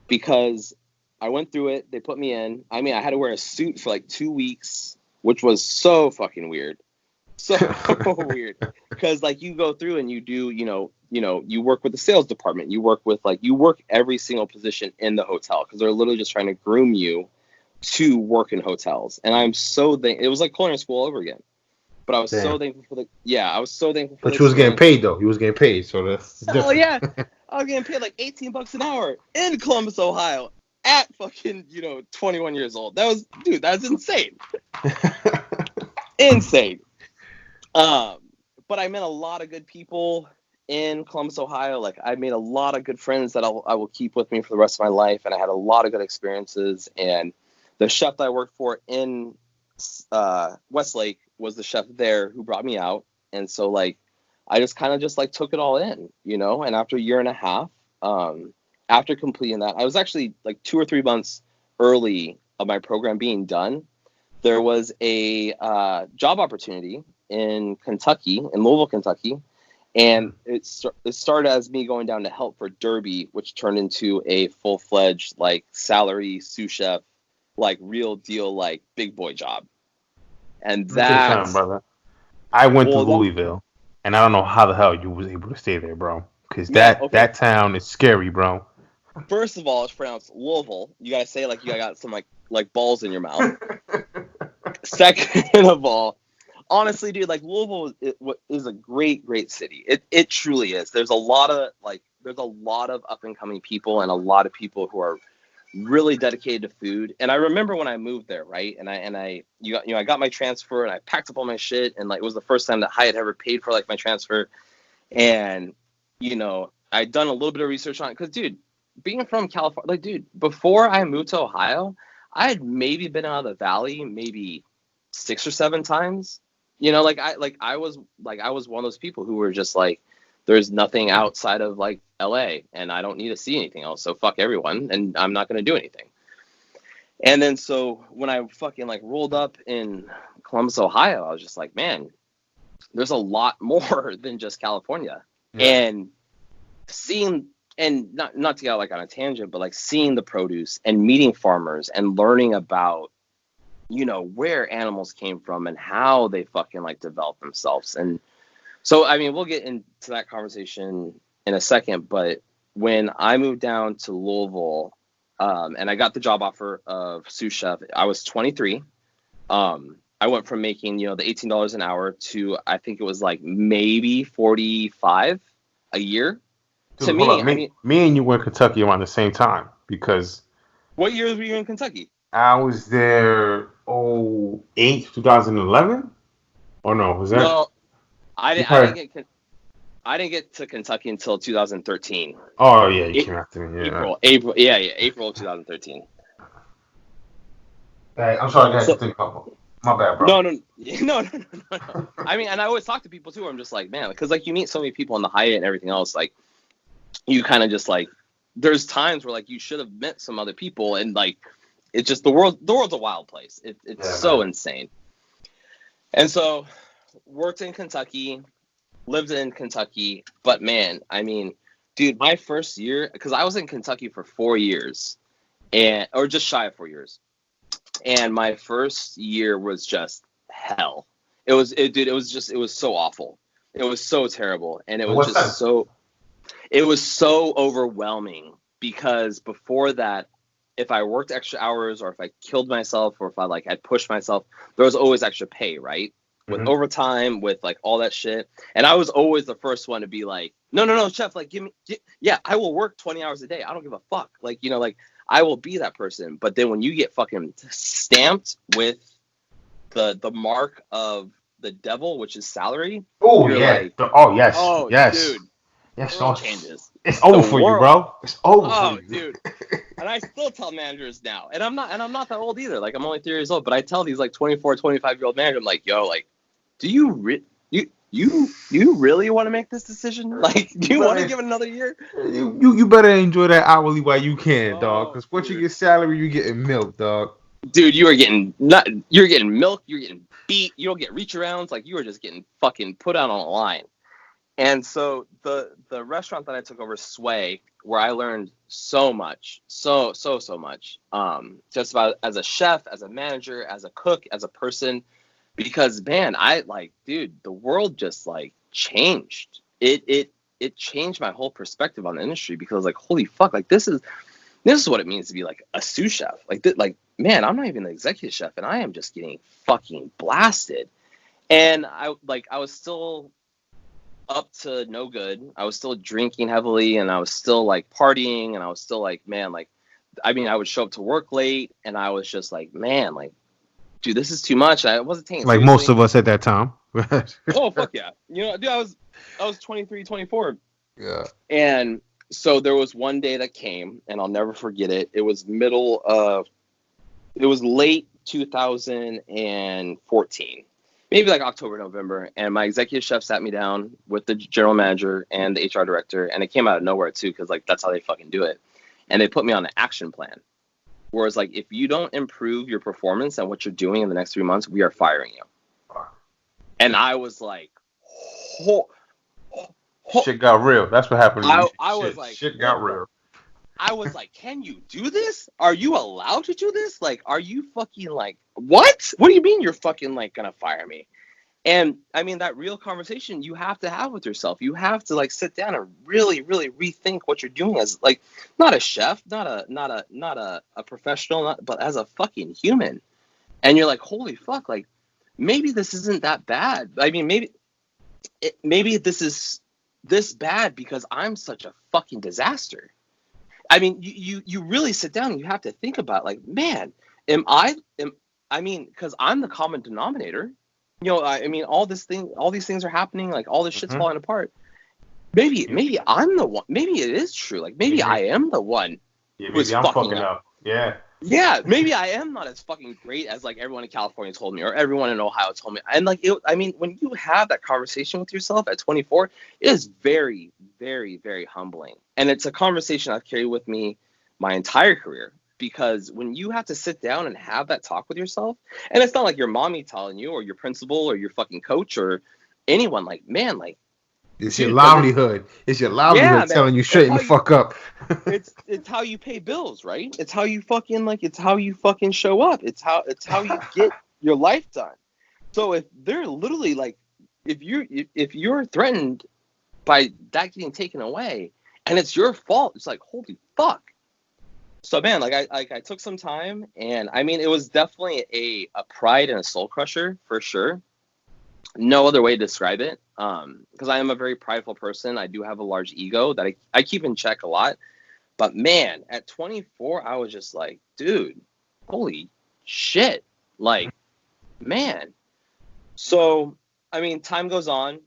Because I went through it, they put me in. I mean, I had to wear a suit for like 2 weeks, which was so fucking weird. So weird, because like you go through and you do, you know, you work with the sales department, you work every single position in the hotel, because they're literally just trying to groom you to work in hotels. And I'm so it was like culinary school all over again. But I was so thankful for I was so thankful for But you was getting paid though. You was getting paid, so that's different. Oh yeah, I was getting paid like $18 an hour in Columbus, Ohio, at fucking 21 years old. That's insane. Insane. But I met a lot of good people in Columbus, Ohio. Like I made a lot of good friends that I will keep with me for the rest of my life. And I had a lot of good experiences. And the chef that I worked for in Westlake was the chef there who brought me out. And so like, I just kind of just like took it all in, and after a year and a half, after completing that, I was actually like 2 or 3 months early of my program being done. There was a job opportunity in Kentucky, in Louisville, Kentucky. And it started as me going down to help for Derby, which turned into a full-fledged like salary sous chef, like real deal, like big boy job. And that's, brother. I went to Louisville, and I don't know how the hell you was able to stay there, bro. Because that town is scary, bro. First of all, it's pronounced Louisville. You gotta say like you got some like balls in your mouth. Second of all, honestly, dude, like Louisville is a great city. It truly is. There's a lot of up and coming people, and a lot of people who are really dedicated to food. And I remember when I moved there, right? And I got my transfer, and I packed up all my shit, and like it was the first time that Hyatt ever paid for like my transfer. And I'd done a little bit of research on it, because dude, being from California, like dude, before I moved to Ohio, I had maybe been out of the valley maybe 6 or 7 times. I was one of those people who were just like, there's nothing outside of like LA, and I don't need to see anything else. So fuck everyone, and I'm not going to do anything. And then so when I fucking like rolled up in Columbus, Ohio, I was just like, man, there's a lot more than just California. Yeah. And seeing, and not to get like on a tangent, but like seeing the produce and meeting farmers and learning about, where animals came from and how they fucking like develop themselves. And so, I mean, we'll get into that conversation in a second, but when I moved down to Louisville, and I got the job offer of sous chef. I was 23. I went from making, the $18 an hour to, I think it was like maybe 45 a year. Dude, To hold me, up. Me and you went to Kentucky around the same time because what years were you in Kentucky? I was there 2011? Or no, was that? No, I didn't get to Kentucky until 2013. Oh yeah, you came after me. Yeah. April of 2013. Hey, I'm sorry, guys. Think about my bad, bro. No. I mean, and I always talk to people too. I'm just like, man, because like you meet so many people on the Hyatt and everything else, like you kind of just like. There's times where like you should have met some other people, and like it's just the world's a wild place. It's so insane. And so worked in Kentucky, lived in Kentucky, but man, I mean, dude, my first year, because I was in Kentucky for 4 years, or just shy of 4 years, and my first year was just hell. It was so awful. It was so terrible, and it was it was so overwhelming because before that, if I worked extra hours or if I killed myself or if I like had pushed myself, there was always extra pay, right? With overtime, with like all that shit. And I was always the first one to be like, no, chef, like I will work 20 hours a day. I don't give a fuck. Like, like I will be that person. But then when you get fucking stamped with the mark of the devil, which is salary. Oh yeah. Like, yes. Dude. Yes, changes. It's over for you, bro. It's over for you. Dude. And I still tell managers now, and I'm not that old either. Like I'm only 3 years old, but I tell these like 24, 25-year-old managers, I'm like, yo, like, do you really want to make this decision? Like, do you want to give it another year? You better enjoy that hourly while you can, dog. Because once you get salary, you're getting milk, dog. Dude, you're getting milk, you're getting beat, you don't get reach arounds, like you are just getting fucking put out on a line. And so the restaurant that I took over, Sway, where I learned so much, so much, just about as a chef, as a manager, as a cook, as a person, because man, dude, the world just like changed. It changed my whole perspective on the industry because I was like, holy fuck, like this is what it means to be like a sous chef. Like man, I'm not even the executive chef, and I am just getting fucking blasted. And I was still up to no good. I was still drinking heavily, and I was still like partying, and I was still like, man, like, I mean, I would show up to work late, and I was just like, man, like, dude, this is too much. I wasn't taking it like seriously. Most of us at that time. Oh fuck yeah, dude, I was 23, 24. Yeah. And so there was one day that came, and I'll never forget it. It was late 2014. Maybe like October, November, and my executive chef sat me down with the general manager and the HR director, and it came out of nowhere too, because like that's how they fucking do it. And they put me on an action plan, whereas like if you don't improve your performance and what you're doing in the next 3 months, we are firing you. And I was like, shit got real. That's what happened. I was like, shit got real. I was like, can you do this? Are you allowed to do this? Like, are you fucking like, what? What do you mean you're fucking like gonna fire me? And I mean, that real conversation you have to have with yourself. You have to like sit down and really, really rethink what you're doing as like, not a chef, not a professional, but as a fucking human. And you're like, holy fuck, like maybe this isn't that bad. I mean, maybe this is this bad because I'm such a fucking disaster. I mean, you really sit down and you have to think about like, man, I mean, because I'm the common denominator. I mean, all these things are happening, like all this shit's falling apart. Maybe I'm the one. Maybe it is true. Like maybe I am the one. Yeah, maybe I'm fucking up. Yeah. Yeah, maybe I am not as fucking great as like everyone in California told me or everyone in Ohio told me. And like, I mean, when you have that conversation with yourself at 24, it is very, very, very humbling. And it's a conversation I've carried with me my entire career, because when you have to sit down and have that talk with yourself, and it's not like your mommy telling you or your principal or your fucking coach or anyone, like, man, like, it's your livelihood. It's your livelihood telling you straighten the fuck up. it's how you pay bills, right? It's how you fucking show up. It's how you get your life done. So if they're literally like, if you're threatened by that getting taken away and it's your fault, it's like, holy fuck. So man, I took some time, and I mean, it was definitely a pride and a soul crusher for sure. No other way to describe it. Because I am a very prideful person. I do have a large ego that I keep in check a lot. But man, at 24, I was just like, dude, holy shit. Like, man. So, I mean, time goes on,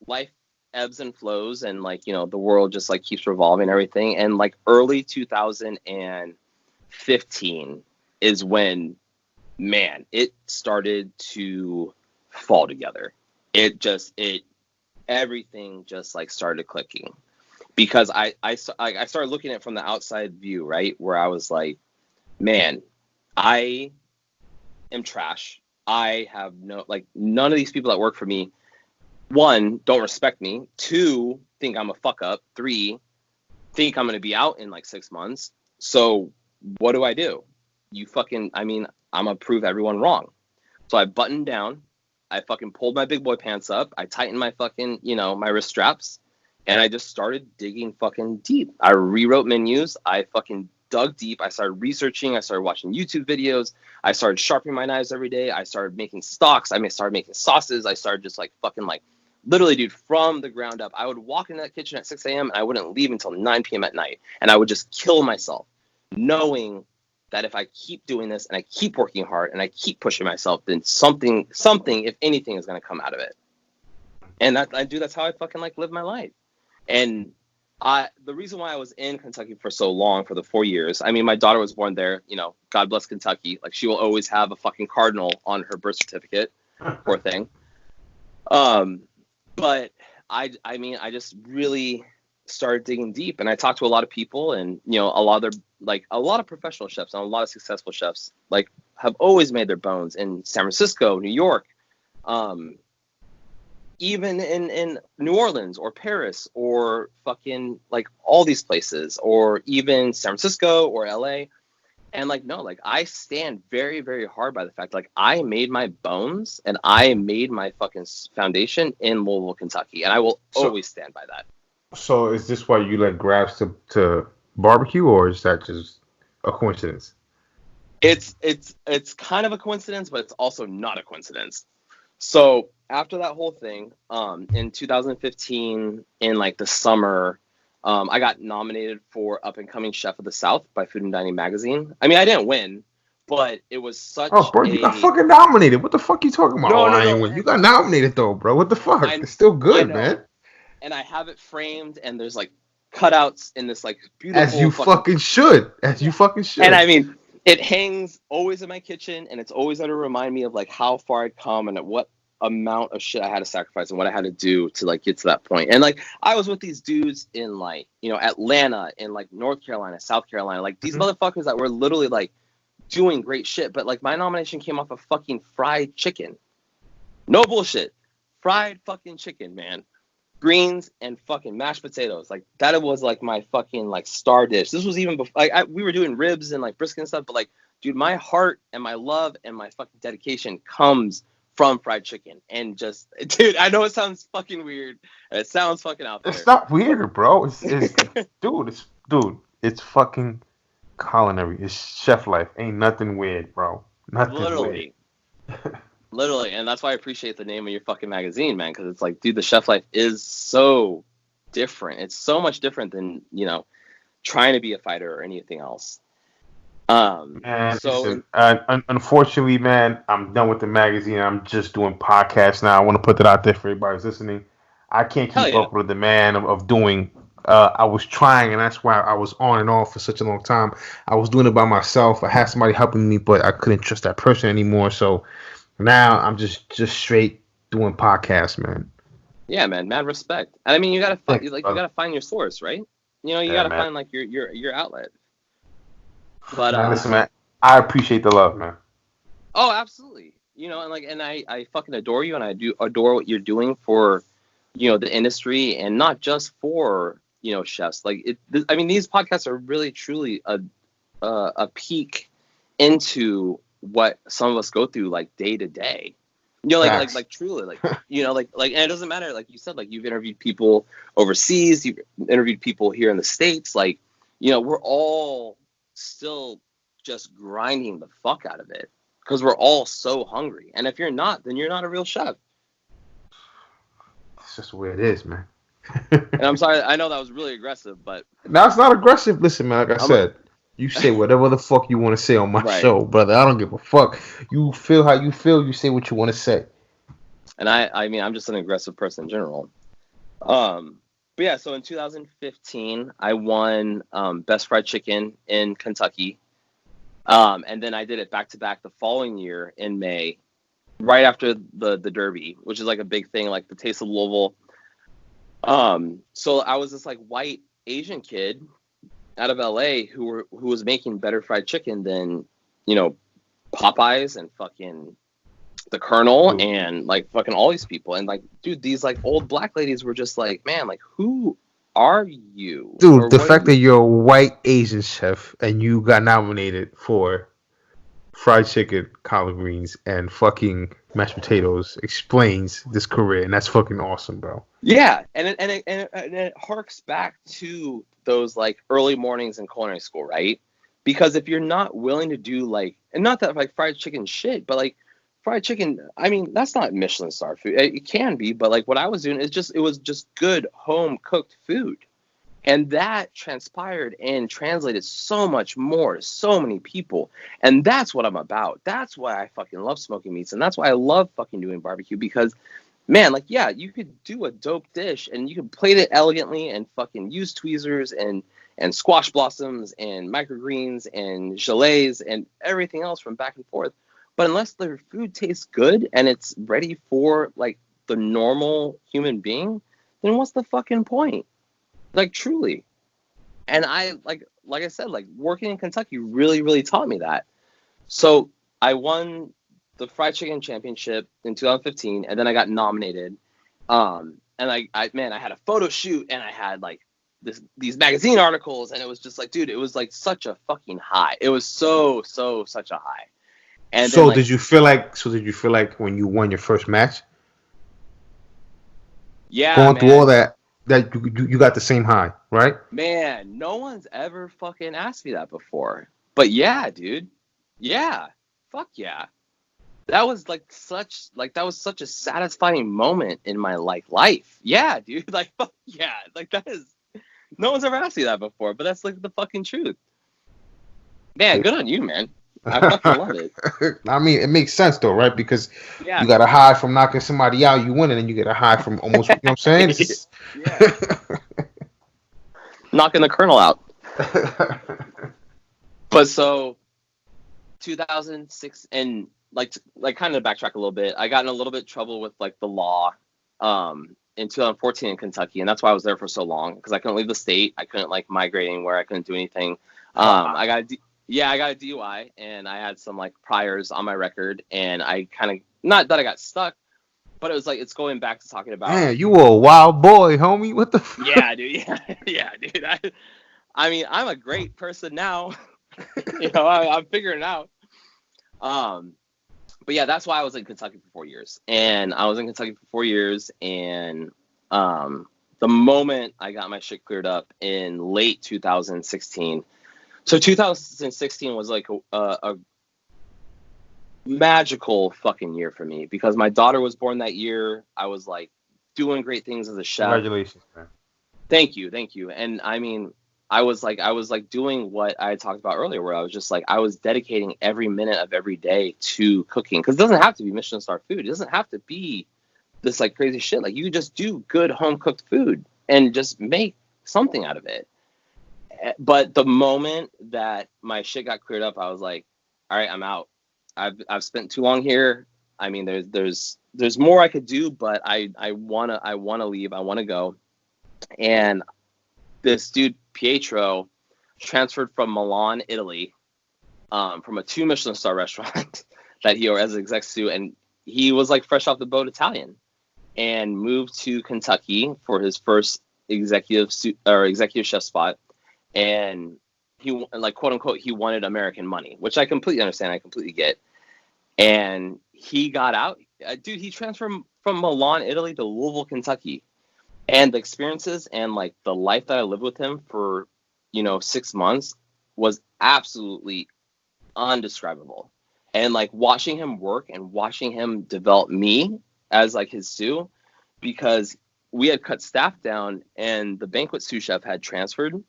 life ebbs and flows, and like, you know, the world just like keeps revolving and everything. And like early 2015 is when, man, it started to fall together. Everything just like started clicking, because I started looking at it from the outside view, right? Where I was like, man, I am trash. I have none of these people that work for me, one, don't respect me. Two, think I'm a fuck up. Three, think I'm going to be out in like 6 months. So what do? I'm going to prove everyone wrong. So I buttoned down. I fucking pulled my big boy pants up. I tightened my fucking, my wrist straps, and I just started digging fucking deep. I rewrote menus. I fucking dug deep. I started researching. I started watching YouTube videos. I started sharpening my knives every day. I started making stocks. Started making sauces. I started just like fucking like literally, dude, from the ground up. I would walk into that kitchen at 6 a.m. and I wouldn't leave until 9 p.m. at night. And I would just kill myself, knowing that if I keep doing this and I keep working hard and I keep pushing myself, then something, if anything, is going to come out of it. And that's how I fucking like live my life. And the reason why I was in Kentucky for so long, for the 4 years, I mean, my daughter was born there, God bless Kentucky. Like, she will always have a fucking cardinal on her birth certificate, poor thing. But I just really started digging deep, and I talked to a lot of people, and a lot of professional chefs and a lot of successful chefs like have always made their bones in San Francisco, New York, even in New Orleans or Paris or fucking like all these places, or even San Francisco or LA. And like, no, like I stand very, very hard by the fact, like I made my bones and I made my fucking foundation in Louisville, Kentucky. And I will always stand by that. So is this why you let grabs to barbecue, or is that just a coincidence? It's kind of a coincidence, but it's also not a coincidence. So after that whole thing, in 2015, in like the summer, I got nominated for Up and Coming Chef of the South by Food and Dining magazine. I mean, I didn't win, but it was such. Oh, bro, you got fucking nominated. What the fuck you talking about? No, I ain't win. You got nominated though, bro. What the fuck? It's still good, man. And I have it framed, and there's like cutouts in this like beautiful. As you fucking should. And I mean, it hangs always in my kitchen, and it's always going to remind me of like how far I'd come and at what amount of shit I had to sacrifice and what I had to do to like get to that point. And like I was with these dudes in like, Atlanta, in like North Carolina, South Carolina, like these motherfuckers that were literally like doing great shit. But like my nomination came off of fucking fried chicken. No bullshit. Fried fucking chicken, man. Greens and fucking mashed potatoes. Like that was like my fucking like star dish. This was even before we were doing ribs and like brisket and stuff. But like, dude, my heart and my love and my fucking dedication comes from fried chicken. And just, dude, I know it sounds fucking weird. It sounds fucking out there. It's not weird, bro. It's it's fucking culinary. It's chef life. Ain't nothing weird, bro. Nothing weird. Literally. And that's why I appreciate the name of your fucking magazine, man. Because it's like, dude, the chef life is so different. It's so much different than, trying to be a fighter or anything else. Unfortunately, man, I'm done with the magazine. I'm just doing podcasts now. I want to put that out there for everybody who's listening. I can't keep up with the demand of doing. I was trying, and that's why I was on and off for such a long time. I was doing it by myself. I had somebody helping me, but I couldn't trust that person anymore. So now I'm just straight doing podcasts, man. Yeah, man, mad respect. And I mean, you gotta find your source, right? You gotta find like your outlet. But listen, man, I appreciate the love, man. Oh, absolutely. And I fucking adore you, and I do adore what you're doing for, the industry, and not just for, chefs. Like these podcasts are really truly a peek into what some of us go through like day to day. Like truly, like, and it doesn't matter. Like you said, like you've interviewed people overseas, you've interviewed people here in the States. Like, we're all still just grinding the fuck out of it because we're all so hungry. And if you're not, then you're not a real chef. It's just the way it is, man. And I'm sorry, I know that was really aggressive, but That's not aggressive. Listen, man, like I said, you say whatever the fuck you want to say on my show, brother. I don't give a fuck. You feel how you feel. You say what you want to say. And I mean, I'm just an aggressive person in general. But yeah, so in 2015, I won Best Fried Chicken in Kentucky. And then I did it back to back the following year in May, right after the Derby, which is like a big thing, like the Taste of Louisville. So I was this like white Asian kid out of LA who was making better fried chicken than, you know, Popeyes and fucking the Colonel and like fucking all these people. And like, dude, these like old black ladies were just like, man, like, who are you? Dude, the fact that you're a white Asian chef and you got nominated for fried chicken, collard greens, and fucking mashed potatoes explains this career, and that's fucking awesome, bro. Yeah, and it harks back to those like early mornings in culinary school, right? Because if you're not willing to do like, and not that like fried chicken shit, but like fried chicken, I mean, that's not Michelin star food. It can be, but like what I was doing is it was just good home cooked food. And that transpired and translated so much more to so many people. And that's what I'm about. That's why I fucking love smoking meats. And that's why I love fucking doing barbecue. Because, man, like, yeah, you could do a dope dish and you could plate it elegantly and fucking use tweezers and squash blossoms and microgreens and gelees and everything else from back and forth. But unless the food tastes good and it's ready for, like, the normal human being, then what's the fucking point? Like, truly. And I, like I said, like, working in Kentucky really, really taught me that. So I won the fried chicken championship in 2015, and then I got nominated. And I had a photo shoot, and I had, like, these magazine articles, and it was just like, dude, it was, like, such a fucking high. It was such a high. And so then, like, did you feel like when you won your first match? Yeah, going through all that you got the same high, right? Man, no one's ever fucking asked me that before. But yeah, dude. Yeah. Fuck yeah. That was such a satisfying moment in my life. Yeah, dude. Like, fuck yeah. Like, that is, no one's ever asked me that before, but that's like the fucking truth. Man, good on you, man. I fucking love it. I mean, it makes sense though, right? Because yeah. You got a high from knocking somebody out, you win it, and you get a high from almost, you know what I'm saying? Yeah. Knocking the Colonel out. But so 2006, and like kind of backtrack a little bit, I got in a little bit of trouble with like the law in 2014 in Kentucky, and that's why I was there for so long, because I couldn't leave the state. I couldn't like migrate anywhere. I couldn't do anything. I got a DUI, and I had some like priors on my record, and I kind of, not that I got stuck, but it was like, it's going back to talking about. Man, you were a wild boy, homie. What the fuck? Yeah, dude. Yeah, dude. I mean, I'm a great person now. You know, I'm figuring it out. But yeah, that's why I was in Kentucky for 4 years. And I was in Kentucky for 4 years, and the moment I got my shit cleared up in late 2016. So 2016 was like a magical fucking year for me, because my daughter was born that year. I was like doing great things as a chef. Congratulations, man. Thank you. And I mean, I was like doing what I talked about earlier, where I was just like, I was dedicating every minute of every day to cooking, because it doesn't have to be Michelin star food. It doesn't have to be this like crazy shit. Like, you just do good home cooked food and just make something out of it. But the moment that my shit got cleared up, I was like, all right, I'm out. I've spent too long here. I mean, there's more I could do, but I wanna leave. I wanna go. And this dude Pietro transferred from Milan, Italy, from a 2 Michelin star restaurant that he as an exec to, and he was like fresh off the boat Italian, and moved to Kentucky for his first executive chef spot. And he, like, quote unquote, he wanted American money, which I completely understand. I completely get. And he got out. Dude, he transferred from Milan, Italy to Louisville, Kentucky. And the experiences and like the life that I lived with him for, 6 months, was absolutely undescribable. And like watching him work and watching him develop me as like his sous, because we had cut staff down and the banquet sous chef had transferred.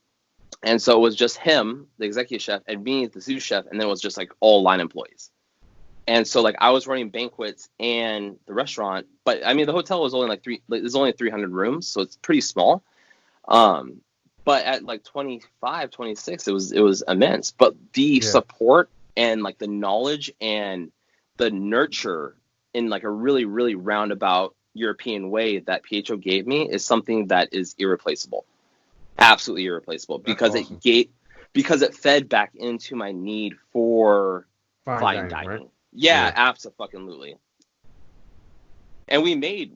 And so it was just him, the executive chef, and me, the sous chef, and then it was just like all line employees. And so like I was running banquets and the restaurant, but I mean the hotel was only there's only 300 rooms, so it's pretty small. But at like 25, 26, it was immense. But the support and like the knowledge and the nurture in like a really, really roundabout European way that PHO gave me is something that is irreplaceable. Absolutely irreplaceable. Because awesome. Because it fed back into my need for fine dining. Right? Yeah, absolutely. And we made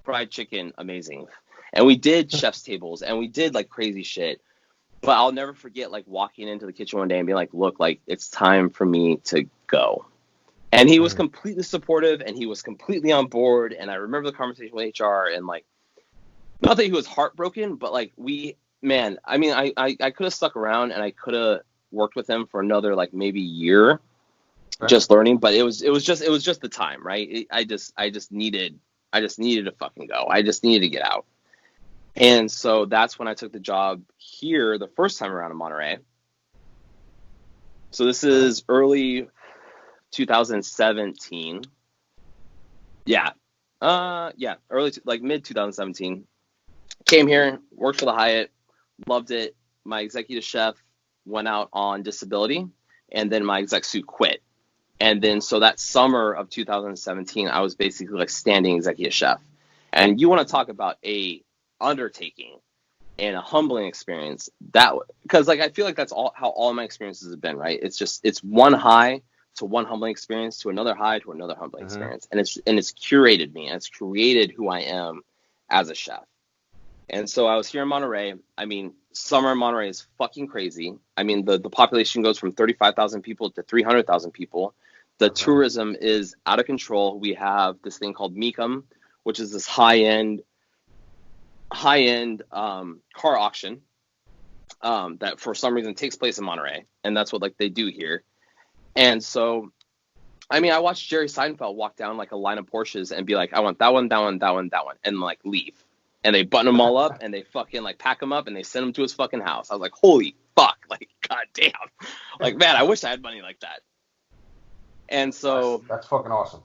fried chicken amazing. And we did chef's tables and we did like crazy shit. But I'll never forget like walking into the kitchen one day and being like, look, like it's time for me to go. And he was completely supportive and he was completely on board. And I remember the conversation with HR and like, not that he was heartbroken, but like I could have stuck around and I could have worked with him for another like maybe year, just learning. But it was just the time, right? I just needed to fucking go. I just needed to get out. And so that's when I took the job here the first time around in Monterey. So this is early 2017. Mid 2017. Came here, worked for the Hyatt, loved it. My executive chef went out on disability, and then my exec sous quit. And then so that summer of 2017, I was basically like standing executive chef. And you want to talk about a undertaking and a humbling experience, that because like I feel like that's how all my experiences have been, right? It's one high to one humbling experience to another high to another humbling experience, and it's curated me and it's created who I am as a chef. And so I was here in Monterey. I mean, summer in Monterey is fucking crazy. I mean, the population goes from 35,000 people to 300,000 people. The tourism is out of control. We have this thing called Michelin, which is this high-end car auction that for some reason takes place in Monterey, and that's what like they do here. And so, I mean, I watched Jerry Seinfeld walk down like a line of Porsches and be like, I want that one, that one, that one, that one, and like leave. And they button them all up and they fucking like pack them up and they send them to his fucking house. I was like, holy fuck, like goddamn, like man, I wish I had money like that. And so that's fucking awesome.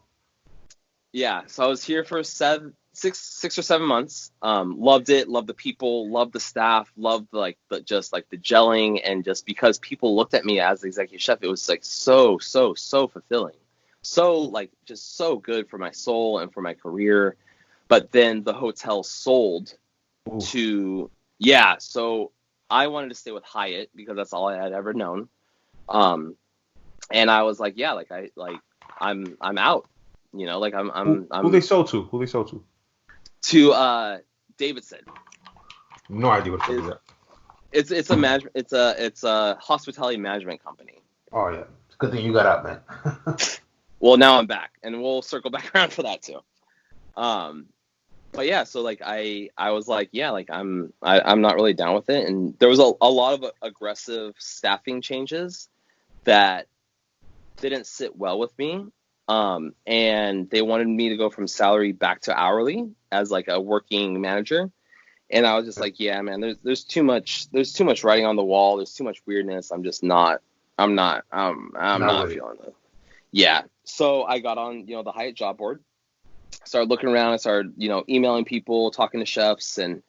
Yeah, so I was here for 6 or 7 months. Loved it, loved the people, loved the staff, loved the gelling, and just because people looked at me as the executive chef, it was like so fulfilling, so like just so good for my soul and for my career. But then the hotel sold to so I wanted to stay with Hyatt because that's all I had ever known. And I was like, I'm out. You know, like I'm who they sold to? Who they sold to? To Davidson. No idea what it is. It's a hospitality management company. Oh yeah, it's a good thing you got out, man. Well, now I'm back, and we'll circle back around for that too. But yeah, so like I was like, yeah, like I'm not really down with it, and there was a lot of aggressive staffing changes that didn't sit well with me. And they wanted me to go from salary back to hourly as like a working manager. And I was just like, yeah, man, there's too much writing on the wall. There's too much weirdness. I'm not feeling it. Yeah. So I got on, the Hyatt job board, started looking around. I started, emailing people, talking to chefs. And,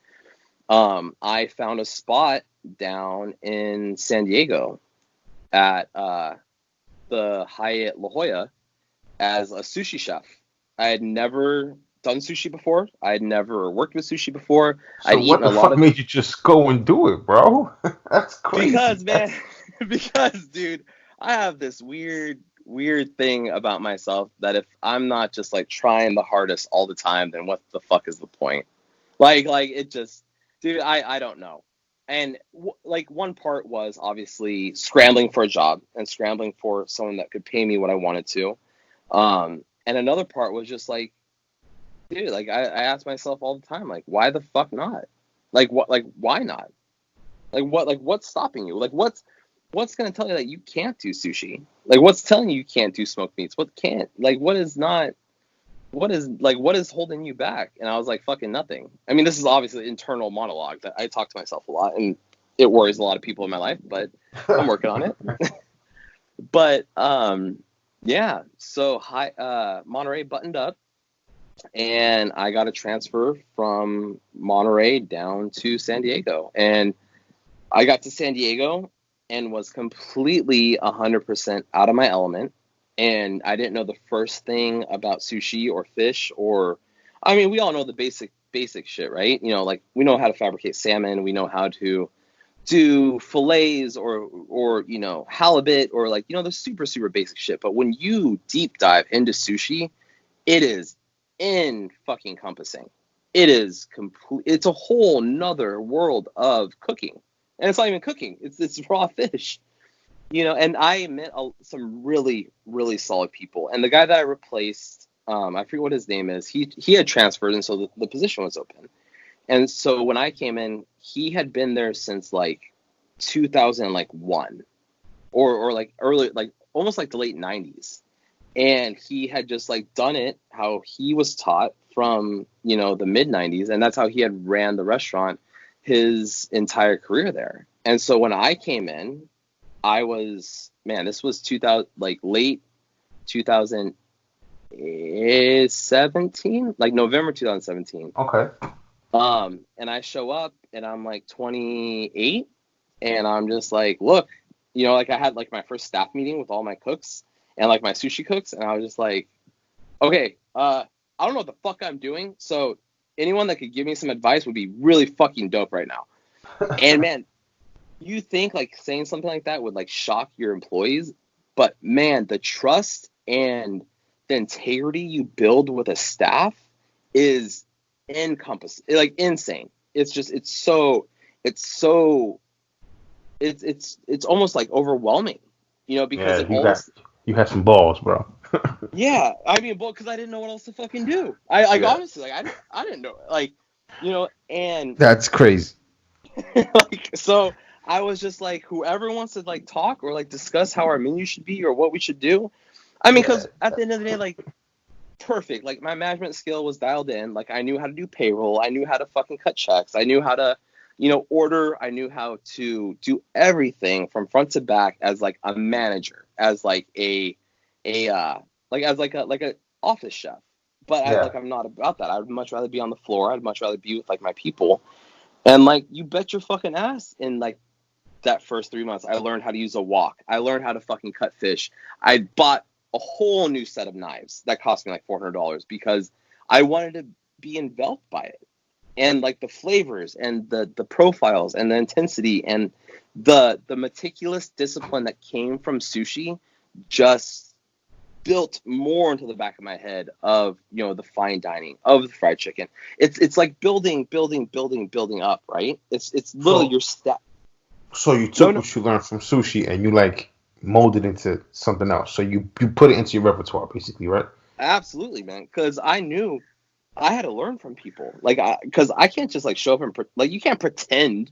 I found a spot down in San Diego at, the Hyatt La Jolla as a sushi chef. I had never done sushi before. I had never worked with sushi before. So what the fuck made you just go and do it, bro? That's crazy. Because, dude, I have this weird thing about myself that if I'm not just like trying the hardest all the time, then what the fuck is the point? Like it just, dude, I don't know. And like one part was obviously scrambling for a job and scrambling for someone that could pay me what I wanted to. And another part was just like, dude, like I ask myself all the time, like, why the fuck not? Like what? Like why not? Like what's stopping you? Like what's going to tell you that you can't do sushi? Like, what's telling you can't do smoked meats? What can't? Like, what is holding you back? And I was like, fucking nothing. I mean, this is obviously an internal monologue that I talk to myself a lot, and it worries a lot of people in my life, but I'm working on it. But, yeah, so Monterey buttoned up, and I got a transfer from Monterey down to San Diego. And I got to San Diego and was completely 100% out of my element. And I didn't know the first thing about sushi or fish or, I mean, we all know the basic shit, right? You know, like we know how to fabricate salmon. We know how to do fillets or, you know, halibut or like, you know, the super, super basic shit. But when you deep dive into sushi, it is in fucking encompassing. It is complete. It's a whole nother world of cooking. And it's not even cooking. It's raw fish. You know, and I met some really, really solid people. And the guy that I replaced, I forget what his name is. He had transferred, and so the position was open. And so when I came in, he had been there since like 2001, or like early, like almost like the late 90s. And he had just like done it how he was taught from, you know, the mid 90s, and that's how he had ran the restaurant his entire career there. And so when I came in, I was, man, this was 2000, like late 2017, like November 2017. Okay. And I show up and I'm like 28 and I'm just like, look, you know, like I had like my first staff meeting with all my cooks and like my sushi cooks. And I was just like, okay, I don't know what the fuck I'm doing. So anyone that could give me some advice would be really fucking dope right now. And man, you think like saying something like that would like shock your employees, but man, the trust and the integrity you build with a staff is like insane. It's just, it's almost like overwhelming, you know, because you had some balls, bro. Yeah, I mean, because I didn't know what else to fucking do. Honestly, like I didn't know, like, you know, and that's crazy. like, so I was just like, whoever wants to like talk or like discuss how our menu should be or what we should do. I mean, because at the end of the day, like, perfect. Like my management skill was dialed in. Like I knew how to do payroll. I knew how to fucking cut checks. I knew how to, you know, order. I knew how to do everything from front to back as like a manager, as like a office chef. But I'm not about that. I'd much rather be on the floor. I'd much rather be with like my people. And like, you bet your fucking ass in like that first 3 months, I learned how to use a wok. I learned how to fucking cut fish. I bought a whole new set of knives that cost me like $400 because I wanted to be enveloped by it. And like the flavors and the profiles and the intensity and the meticulous discipline that came from sushi just built more into the back of my head of, you know, the fine dining, of the fried chicken. It's like building up, right? It's literally your step. So you took what you learned from sushi and you like molded into something else. So you put it into your repertoire, basically, right? Absolutely, man. Because I knew I had to learn from people. Like, because I can't just like show up and like, you can't pretend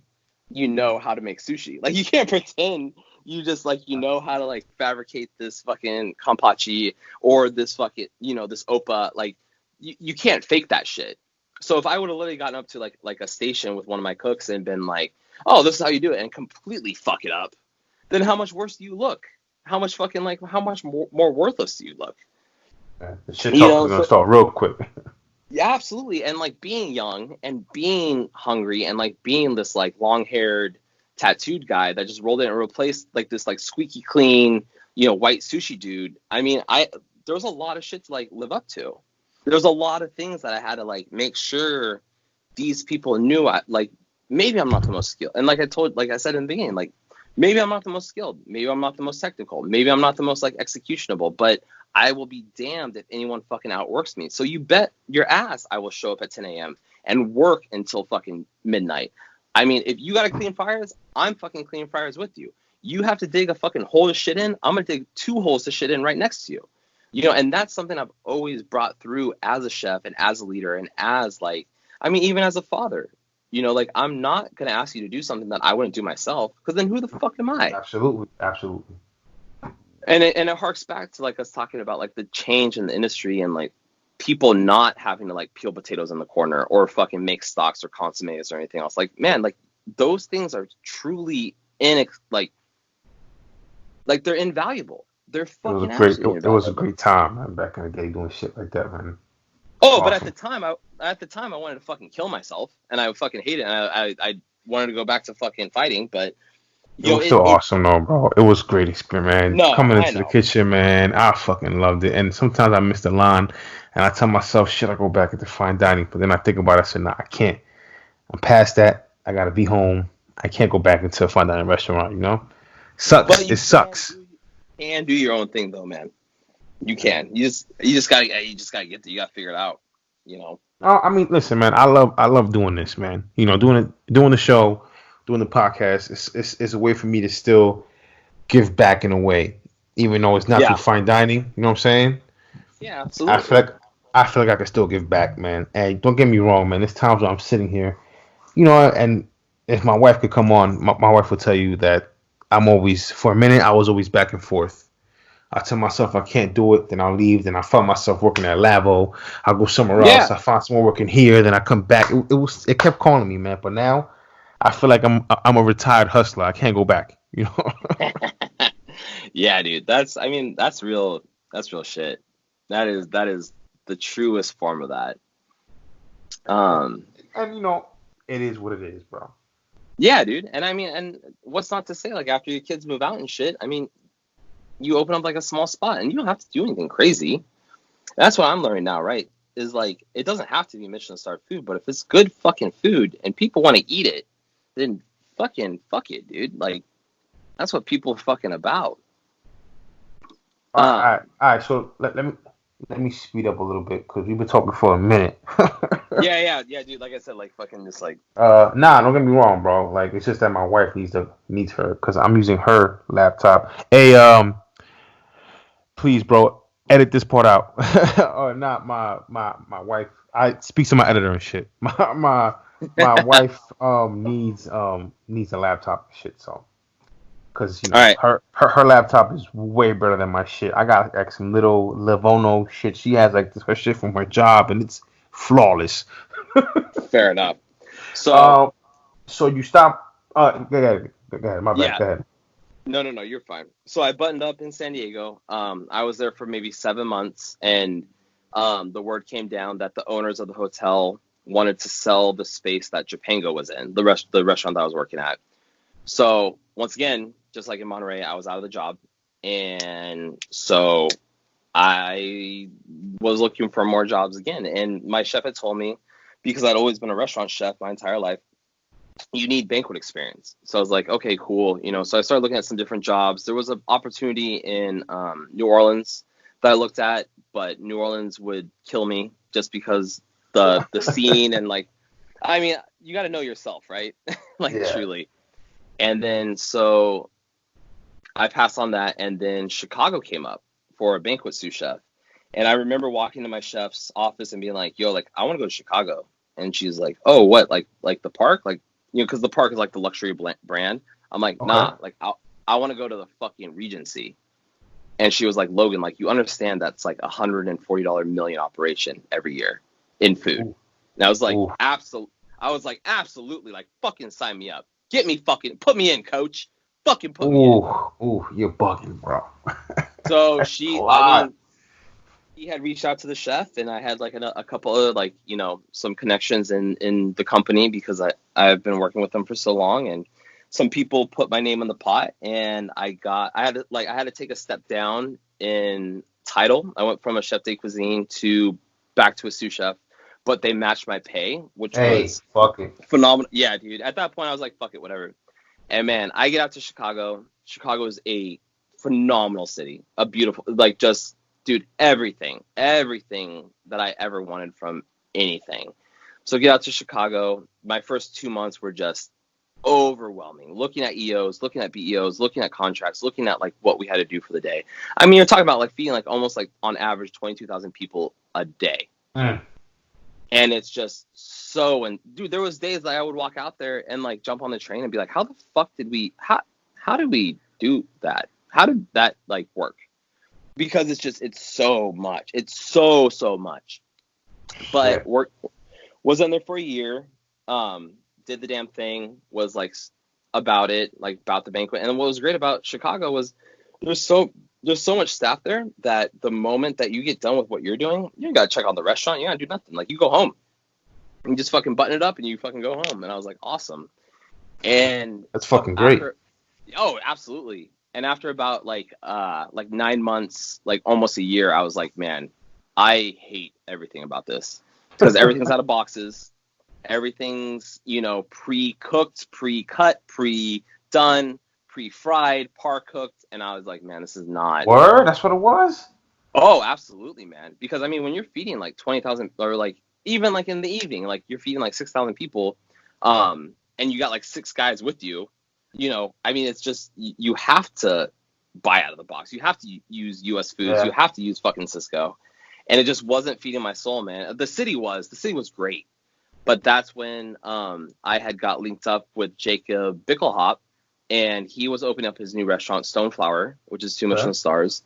you know how to make sushi. Like, you can't pretend you just like, you know how to like fabricate this fucking kampachi or this fucking, you know, this oppa. Like, you can't fake that shit. So if I would have literally gotten up to like a station with one of my cooks and been like, oh, this is how you do it, and completely fuck it up, then how much worse do you look? How much fucking like, how much more worthless do you look? The shit talk is gonna start real quick. Yeah, absolutely. And like being young and being hungry and like being this like long-haired tattooed guy that just rolled in and replaced like this like squeaky clean, you know, white sushi dude. I mean, there was a lot of shit to like live up to. There's a lot of things that I had to like make sure these people knew. Like, maybe I'm not the most skilled. And like I said in the beginning, like, maybe I'm not the most skilled. Maybe I'm not the most technical. Maybe I'm not the most like executionable, but I will be damned if anyone fucking outworks me. So you bet your ass I will show up at 10 a.m. and work until fucking midnight. I mean, if you got to clean fires, I'm fucking cleaning fires with you. You have to dig a fucking hole to shit in, I'm going to dig 2 holes to shit in right next to you. You know, and that's something I've always brought through as a chef and as a leader and as like, I mean, even as a father. You know, like, I'm not gonna ask you to do something that I wouldn't do myself, because then who the fuck am I? Absolutely, absolutely. And it harks back to like us talking about like the change in the industry and like people not having to like peel potatoes in the corner or fucking make stocks or consommes or anything else. Like, man, like those things are truly like they're invaluable. They're fucking absolutely invaluable. It was a great time, man, back in the day doing shit like that, man. Oh, awesome. But at the time I wanted to fucking kill myself, and I fucking hate it, and I wanted to go back to fucking fighting, but it was still awesome, though, bro. It was a great experience, man. No, coming into the kitchen, man, I fucking loved it. And sometimes I miss the line, and I tell myself, shit, I go back into fine dining. But then I think about it, I said, nah, I can't. I'm past that. I gotta be home. I can't go back into a fine dining restaurant, you know? Sucks. It sucks. You can do your own thing, though, man. You can. You just gotta get there. You gotta figure it out, you know? I mean, listen, man, I love doing this, man. You know, doing the show, doing the podcast, it's a way for me to still give back in a way, even though it's not through fine dining. You know what I'm saying? Yeah, absolutely. I feel like I can still give back, man. Hey, don't get me wrong, man. There's times where I'm sitting here, you know, and if my wife could come on, my wife will tell you that for a minute, I was always back and forth. I tell myself I can't do it, then I'll leave. Then I find myself working at Lavo. I'll go somewhere else. I find someone working here. Then I come back. It kept calling me, man. But now I feel like I'm a retired hustler. I can't go back. You know. Yeah, dude. That's real. That's real shit. That is the truest form of that. And you know, it is what it is, bro. Yeah, dude. And I mean, and what's not to say, like, after your kids move out and shit, I mean, you open up like a small spot and you don't have to do anything crazy. That's what I'm learning now, right? Is like, it doesn't have to be Michelin star food, but if it's good fucking food and people want to eat it, then fucking fuck it, dude. Like, that's what people are fucking about. All right. So let me speed up a little bit because we've been talking for a minute. yeah, dude. Like I said, like fucking just like. Nah, don't get me wrong, bro. Like, it's just that my wife needs her because I'm using her laptop. Hey, please, bro, edit this part out. Or not my wife. I speak to my editor and shit. My wife needs a laptop and shit. So, because you know her laptop is way better than my shit. I got like some little Livono shit. She has like her shit from her job and it's flawless. Fair enough. So you stop. Go ahead. My bad. Yeah. Go ahead. No, you're fine. So I buttoned up in San Diego. I was there for maybe 7 months, and the word came down that the owners of the hotel wanted to sell the space that Japango was in, the restaurant that I was working at. So once again, just like in Monterey, I was out of the job, and so I was looking for more jobs again. And my chef had told me, because I'd always been a restaurant chef my entire life, you need banquet experience. So I was like, okay, cool. You know, so I started looking at some different jobs. There was an opportunity in New Orleans that I looked at, but New Orleans would kill me just because the scene and like, I mean, you got to know yourself, right? Truly. And then so I passed on that, and then Chicago came up for a banquet sous chef. And I remember walking to my chef's office and being like, yo, like, I want to go to Chicago. And she's like, oh, what? Like the park? Like, you know, because the park is like the luxury brand. I'm like, nah, like, I want to go to the fucking Regency. And she was like, Logan, like, you understand that's like $140 million operation every year in food. Ooh. And I was like, absolutely, like, fucking sign me up. Get me fucking, put me in, coach. Fucking put me in. Ooh, you're bugging, bro. So he had reached out to the chef, and I had like a couple of like, you know, some connections in the company because I've been working with them for so long, and some people put my name in the pot, and I had to take a step down in title. I went from a chef de cuisine back to a sous chef, but they matched my pay, which was phenomenal. Yeah, dude. At that point, I was like, fuck it, whatever. And man, I get out to Chicago. Chicago is a phenomenal city, a beautiful, like, just, dude, everything that I ever wanted from anything. So get out to Chicago. My first 2 months were just overwhelming. Looking at EOs, looking at BEOs, looking at contracts, looking at like what we had to do for the day. I mean, you're talking about like feeding like almost like on average 22,000 people a day. And it's just so, and dude, there was days that I would walk out there and like jump on the train and be like, how the fuck did we, how did we do that? How did that like work? Because it's so much. It's so much. But work was in there for a year. Did the damn thing, was like about it, like about the banquet. And what was great about Chicago was there's so much staff there that the moment that you get done with what you're doing, you gotta check on the restaurant. You gotta do nothing. Like you go home and you just fucking button it up and you fucking go home. And I was like, awesome. And that's fucking great. Oh, absolutely. And after about like 9 months, like almost a year, I was like, man, I hate everything about this because everything's out of boxes. Everything's, pre-cooked, pre-cut, pre-done, pre-fried, par-cooked. And I was like, man, this is not. Word? That's what it was? Oh, absolutely, man. Because, I mean, when you're feeding like 20,000 or like even like in the evening, like you're feeding like 6,000 people and you got like 6 guys with you, I mean, it's just you have to buy out of the box. You have to use U.S. foods. Yeah. You have to use fucking Cisco. And it just wasn't feeding my soul, man. The city was great. But that's when I had got linked up with Jacob Bickelhop, and he was opening up his new restaurant, Stoneflower, which is 2 Michelin stars.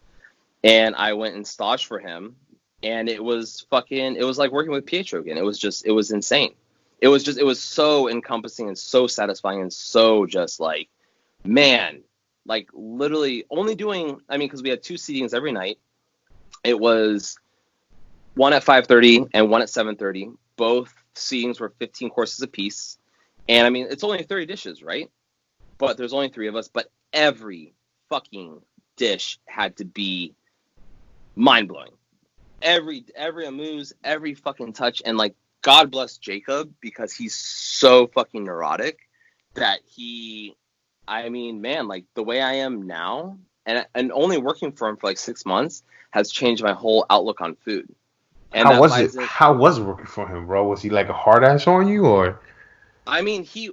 And I went and staged for him, and it was like working with Pietro again. It was insane. It was so encompassing and so satisfying and so just like, man, like literally only doing, I mean, because we had 2 seatings every night. It was one at 5:30 and one at 7:30. Both seatings were 15 courses apiece. And I mean, it's only 30 dishes, right? But there's only 3 of us. But every fucking dish had to be mind-blowing. Every amuse, every fucking touch. And like, God bless Jacob, because he's so fucking neurotic that I mean, man, like the way I am now, and only working for him for like 6 months has changed my whole outlook on food. And how was it working for him, bro? Was he like a hard ass on you, or? I mean, he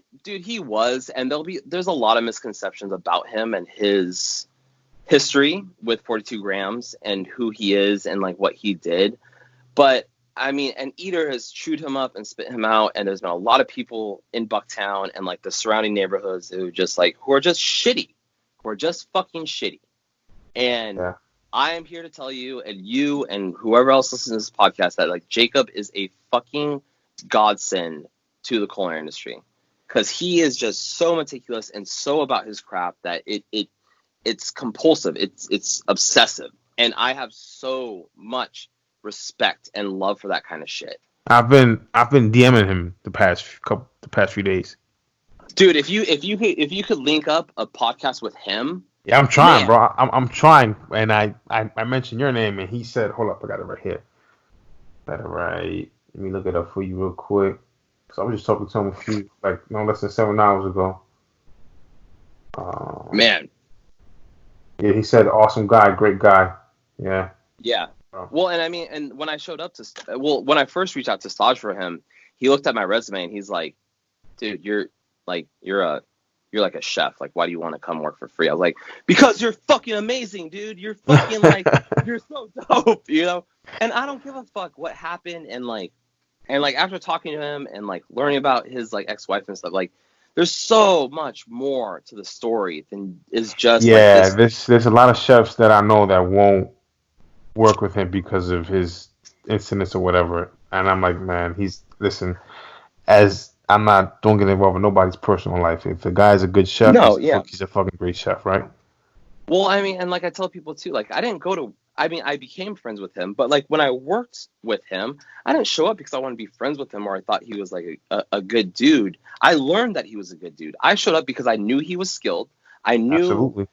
was, and there's a lot of misconceptions about him and his history with 42 grams and who he is and like what he did. But I mean, and Eater has chewed him up and spit him out, and there's been a lot of people in Bucktown and like the surrounding neighborhoods who are just shitty, who are just fucking shitty. And yeah. I am here to tell you, and you and whoever else listens to this podcast, that like Jacob is a fucking godsend to the culinary industry, because he is just so meticulous and so about his craft that it's compulsive, it's obsessive, and I have so much respect and love for that kind of shit. I've been DMing him the past few days. Dude, if you could link up a podcast with him. Yeah, I'm trying, man. Bro. I'm trying, and I mentioned your name, and he said, "Hold up, I got it right here." Got it right. Let me look it up for you real quick. So I was just talking to him no less than 7 hours ago. Man. Yeah, he said, "Awesome guy, great guy." Yeah. Yeah. Well, and I mean, and when I showed up when I first reached out to stage for him, he looked at my resume and he's like, "Dude, you're like a chef. Like, why do you want to come work for free?" I was like, "Because you're fucking amazing, dude. You're fucking like, you're so dope, And I don't give a fuck what happened. And like after talking to him and like learning about his like ex-wife and stuff, like there's so much more to the story than is just there's a lot of chefs that I know that won't work with him because of his incidents or whatever. And I'm like, man, don't get involved in nobody's personal life. If a guy's a good chef, he's a fucking great chef, right? Well, I mean, and like I tell people too, like I became friends with him, but like when I worked with him, I didn't show up because I wanted to be friends with him or I thought he was like a good dude. I learned that he was a good dude. I showed up because I knew he was skilled. I knew Absolutely.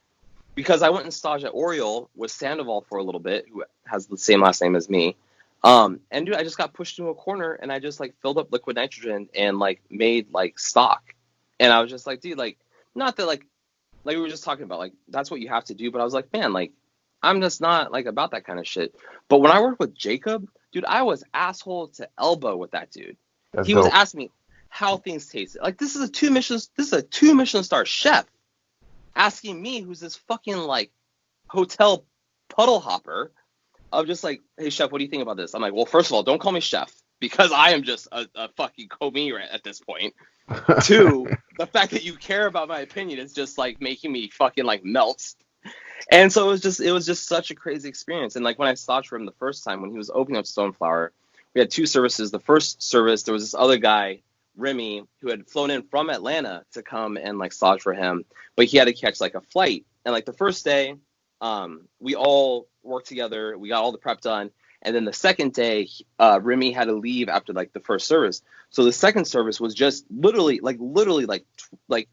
Because I went and staged at Oriole with Sandoval for a little bit, who has the same last name as me. And dude, I just got pushed into a corner and I just like filled up liquid nitrogen and like made like stock. And I was just like, dude, like, not that like we were just talking about, like, that's what you have to do. But I was like, man, like, I'm just not like about that kind of shit. But when I worked with Jacob, dude, I was asshole to elbow with that dude. He was asking me how things tasted. Like, this is a 2 Michelin star chef asking me, who's this fucking like hotel puddle hopper, of just like, hey chef, what do you think about this? I'm like, well, first of all, don't call me chef. because I am just a fucking commis at this point. Two, the fact that you care about my opinion is just like making me fucking like melt. And so it was just such a crazy experience. And like when I staged for him the first time when he was opening up Stoneflower, we had 2 services. The first service, there was this other guy, Remy, who had flown in from Atlanta to come and like stage for him, but he had to catch like a flight. And like the first day, we all worked together, we got all the prep done, and then the second day, Remy had to leave after like the first service. So the second service was just literally like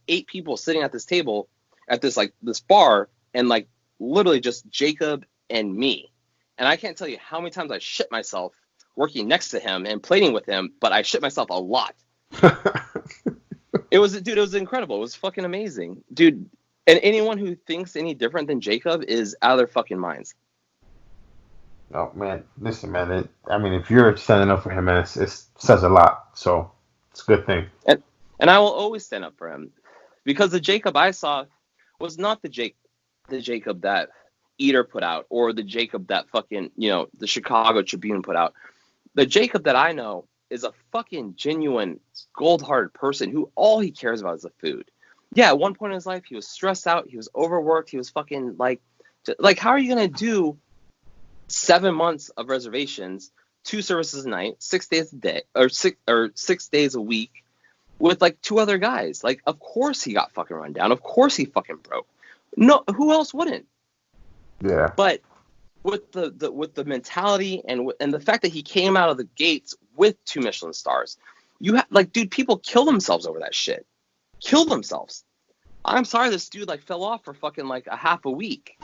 8 people sitting at this table at this bar, and like literally just Jacob and me. And I can't tell you how many times I shit myself working next to him and plating with him, but I shit myself a lot. It was incredible. It was fucking amazing, dude. And anyone who thinks any different than Jacob is out of their fucking minds. Oh man, listen, man. I mean, if you're standing up for him, man, it says a lot. So it's a good thing. And I will always stand up for him, because the Jacob I saw was not the Jacob that Eater put out, or the Jacob that fucking, the Chicago Tribune put out. The Jacob that I know is a fucking genuine, gold-hearted person who all he cares about is the food. Yeah, at one point in his life, he was stressed out, he was overworked, he was fucking like how are you gonna do 7 months of reservations, 2 services a night, 6 days a day, or 6 days a week, with like 2 other guys? Like, of course he got fucking run down. Of course he fucking broke. No, who else wouldn't? Yeah. But with the mentality and the fact that he came out of the gates with 2 Michelin stars, dude, people kill themselves over that shit. Kill themselves. I'm sorry this dude like fell off for fucking like a half a week.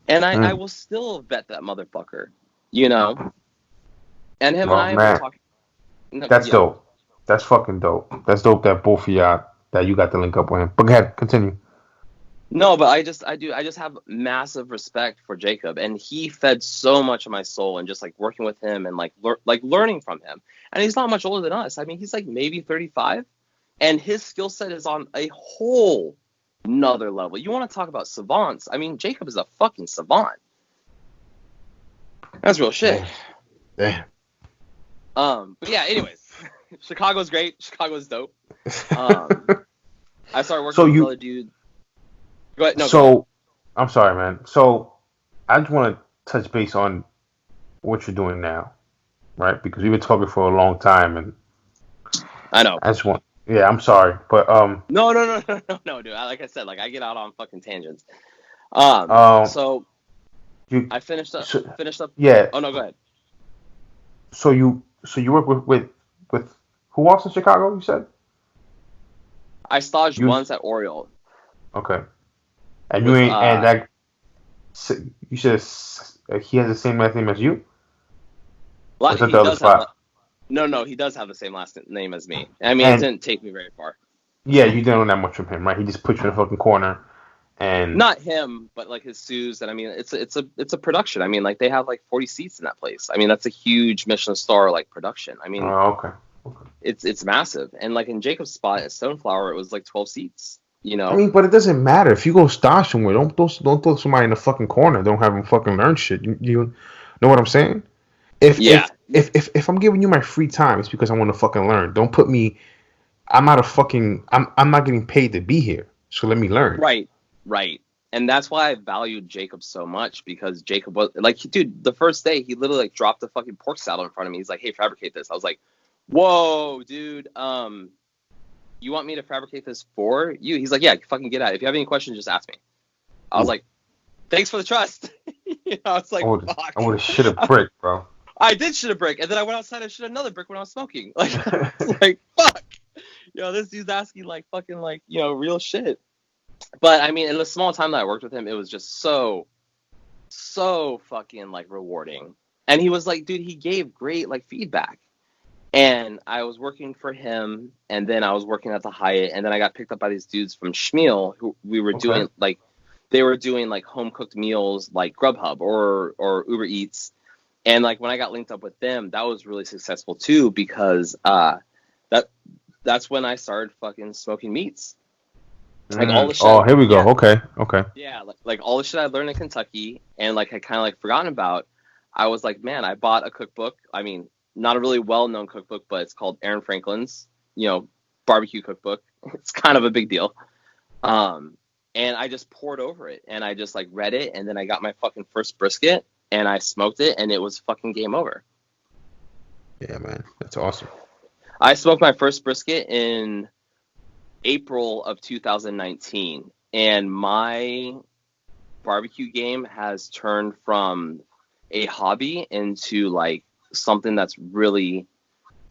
And I will still vet that motherfucker, And him and I were talking. No, that's dope. That's fucking dope. That's dope that both of y'all, that you got to link up with him. But go ahead, continue. No, but I just have massive respect for Jacob, and he fed so much of my soul, and just like working with him and like learning from him. And he's not much older than us. I mean, he's like maybe 35, and his skill set is on a whole nother level. You want to talk about savants? I mean, Jacob is a fucking savant. That's real shit. Damn. But yeah, anyways, Chicago's great. Chicago's dope. I started working with another dude. Go ahead. No, go ahead. I'm sorry, man. So I just want to touch base on what you're doing now, right? Because we've been talking for a long time, and I know. I just want. Yeah, I'm sorry, but No, dude. Like I said, like I get out on fucking tangents. So I finished up. Yeah. Oh no, go ahead. So you work with who else in Chicago? You said. I staged once at Oriole. Okay. And you ain't and that you said he has the same last name as you? No, he does have the same last name as me. I mean, it didn't take me very far. Yeah, you didn't know that much from him, right? He just put you in the fucking corner, and not him, but like his Suze. And I mean, it's a production. I mean, like they have like 40 seats in that place. I mean, that's a huge Michelin star like production. I mean, okay. It's massive. And like in Jacob's spot at Stoneflower, it was like 12 seats. I mean, but it doesn't matter if you go stage somewhere. Don't throw somebody in the fucking corner. Don't have them fucking learn shit. You know what I'm saying? If I'm giving you my free time, it's because I want to fucking learn. Don't put me. I'm not getting paid to be here. So let me learn. Right. And that's why I valued Jacob so much, because Jacob was like, dude, the first day he literally like dropped a fucking pork salad in front of me. He's like, hey, fabricate this. I was like, whoa, dude. You want me to fabricate this for you? He's like, yeah, fucking get at it. If you have any questions, just ask me. I was like, thanks for the trust. I was like, fuck. I would have shit a brick, bro. I did shit a brick, and then I went outside and shit another brick when I was smoking. Like, fuck. This dude's asking like fucking like real shit. But I mean, in the small time that I worked with him, it was just so fucking like rewarding. And he was like, dude, he gave great like feedback. And I was working for him, and then I was working at the Hyatt, and then I got picked up by these dudes from Schmiel who we were doing like, they were doing like home cooked meals like Grubhub or Uber Eats. And like when I got linked up with them, that was really successful too, because that's when I started fucking smoking meats. Like all the shit. Oh, here we go. Okay. Yeah, like all the shit I learned in Kentucky and like I kind of like forgotten about. I was like, man, I bought a cookbook. I mean, not a really well-known cookbook, but it's called Aaron Franklin's, barbecue cookbook. It's kind of a big deal. And I just poured over it, and I just like read it, and then I got my fucking first brisket, and I smoked it, and it was fucking game over. Yeah, man, that's awesome. I smoked my first brisket in April of 2019, and my barbecue game has turned from a hobby into like something that's really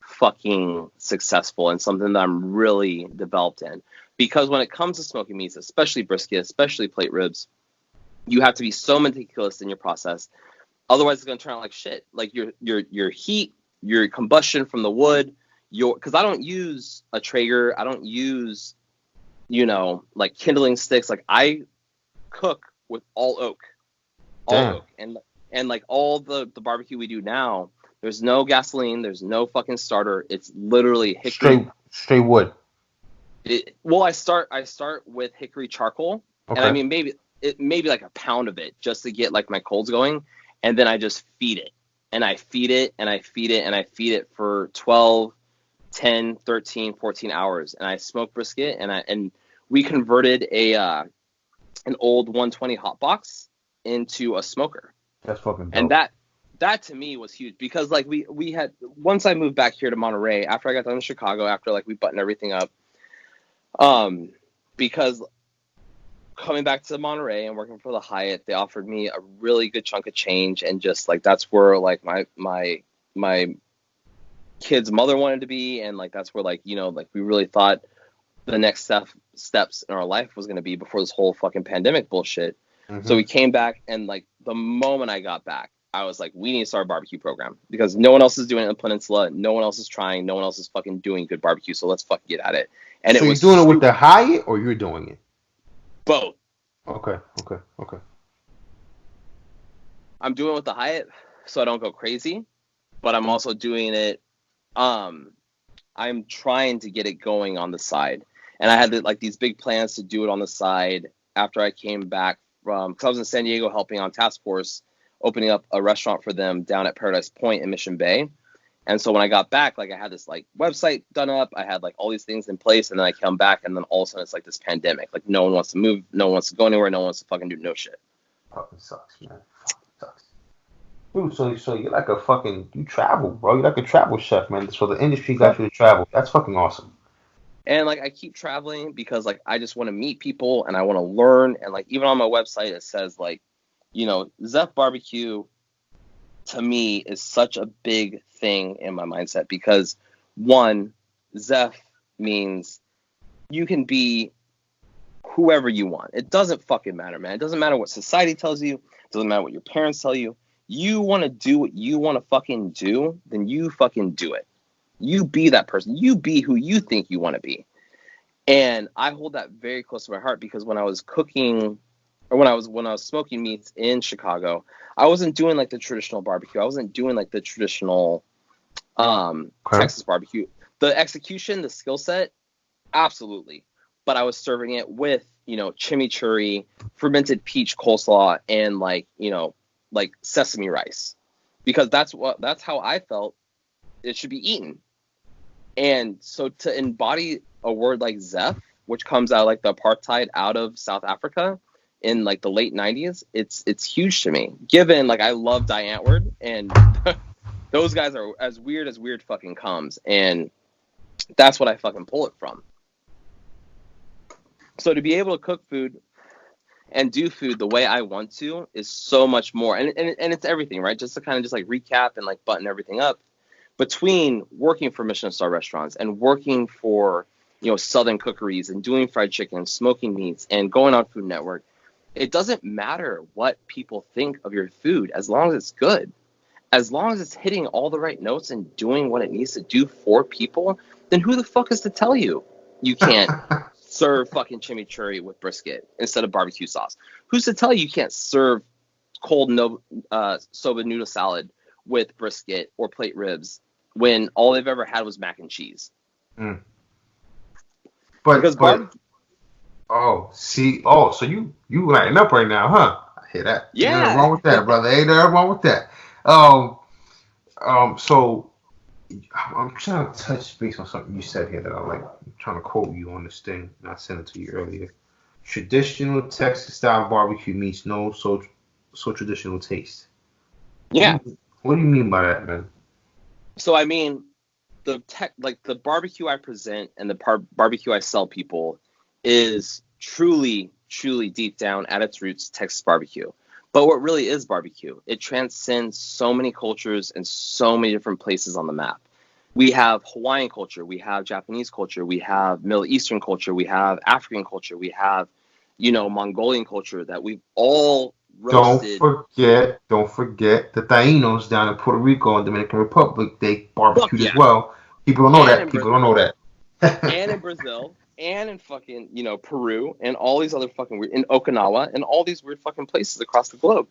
fucking successful and something that I'm really developed in. Because when it comes to smoking meats, especially brisket, especially plate ribs, you have to be so meticulous in your process. Otherwise, it's going to turn out like shit. Like your heat, your combustion from the wood, because I don't use a Traeger. I don't use, like kindling sticks. Like I cook with all oak. And like all the barbecue we do now, there's no gasoline, there's no fucking starter. It's literally hickory. Straight wood. I start with hickory charcoal, okay. And I mean maybe like a pound of it just to get like my coals going, and then I just feed it, and I feed it, and I feed it, and I feed it for 12, 10, 13, 14 hours, and I smoke brisket, and we converted an old 120 hot box into a smoker. That's fucking dope. And that to me was huge, because like we had, once I moved back here to Monterey after I got done in Chicago, after like we buttoned everything up. Because coming back to Monterey and working for the Hyatt, they offered me a really good chunk of change, and just like that's where like my kid's mother wanted to be, and like that's where like like we really thought the next steps in our life was going to be before this whole fucking pandemic bullshit. Mm-hmm. So we came back, and like the moment I got back, I was like, we need to start a barbecue program, because no one else is doing it in the peninsula. No one else is trying. No one else is fucking doing good barbecue. So let's fucking get at it. And so you're doing it with the Hyatt, or you're doing it? Both. Okay. I'm doing it with the Hyatt so I don't go crazy, but I'm also doing it. I'm trying to get it going on the side, and I had like these big plans to do it on the side after I came back from, because I was in San Diego helping on task force, opening up a restaurant for them down at Paradise Point in Mission Bay. And so when I got back, like I had this like website done up, I had like all these things in place, and then I come back, and then all of a sudden it's like this pandemic. Like no one wants to move, no one wants to go anywhere, no one wants to fucking do no shit. Fucking sucks, man. Sucks. Dude, so you're like you travel, bro. You're like a travel chef, man. So the industry got you to travel. That's fucking awesome. And like I keep traveling because like I just want to meet people and I want to learn. And like even on my website it says like, Zef BBQ to me is such a big thing in my mindset, because one, Zef means you can be whoever you want. It doesn't fucking matter, man. It doesn't matter what society tells you. It doesn't matter what your parents tell you. You want to do what you want to fucking do, then you fucking do it. You be that person. You be who you think you want to be. And I hold that very close to my heart, because when I was cooking, or when I was smoking meats in Chicago, I wasn't doing like the traditional barbecue. I wasn't doing like the traditional Texas barbecue. The execution, the skill set, absolutely. But I was serving it with, chimichurri, fermented peach coleslaw, and like sesame rice, because that's how I felt it should be eaten. And so to embody a word like Zef, which comes out like the apartheid out of South Africa in like the late 90s, it's huge to me, given like I love Die Antwoord, and those guys are as weird fucking comes, and that's what I fucking pull it from. So to be able to cook food and do food the way I want to is so much more, and it's everything, right? Just to kind of just like recap and like button everything up, between working for Michelin star restaurants and working for Southern cookeries and doing fried chicken, smoking meats, and going on Food Network, it doesn't matter what people think of your food as long as it's good. As long as it's hitting all the right notes and doing what it needs to do for people, then who the fuck is to tell you can't serve fucking chimichurri with brisket instead of barbecue sauce? Who's to tell you can't serve cold soba noodle salad with brisket or plate ribs when all they've ever had was mac and cheese? Mm. So you lighting up right now, huh? I hear that. Yeah. Ain't nothing wrong with that, brother. Ain't nothing wrong with that. So I'm trying to touch base on something you said here that I like. I'm trying to quote you on this thing, and I sent it to you earlier. Traditional Texas style barbecue meets no so traditional taste. Yeah. What do you mean by that, man? So I mean, the barbecue I present and the barbecue I sell people is truly deep down at its roots Texas barbecue. But what really is barbecue? It transcends so many cultures and so many different places on the map. We have Hawaiian culture, we have Japanese culture, we have Middle Eastern culture, we have African culture, we have, Mongolian culture that we've all roasted. Don't forget the Tainos down in Puerto Rico and Dominican Republic. They barbecued Yeah. as well. People don't know that. People don't know that. And in Brazil, and in fucking, Peru, and all these other fucking weird, in Okinawa, and all these weird fucking places across the globe.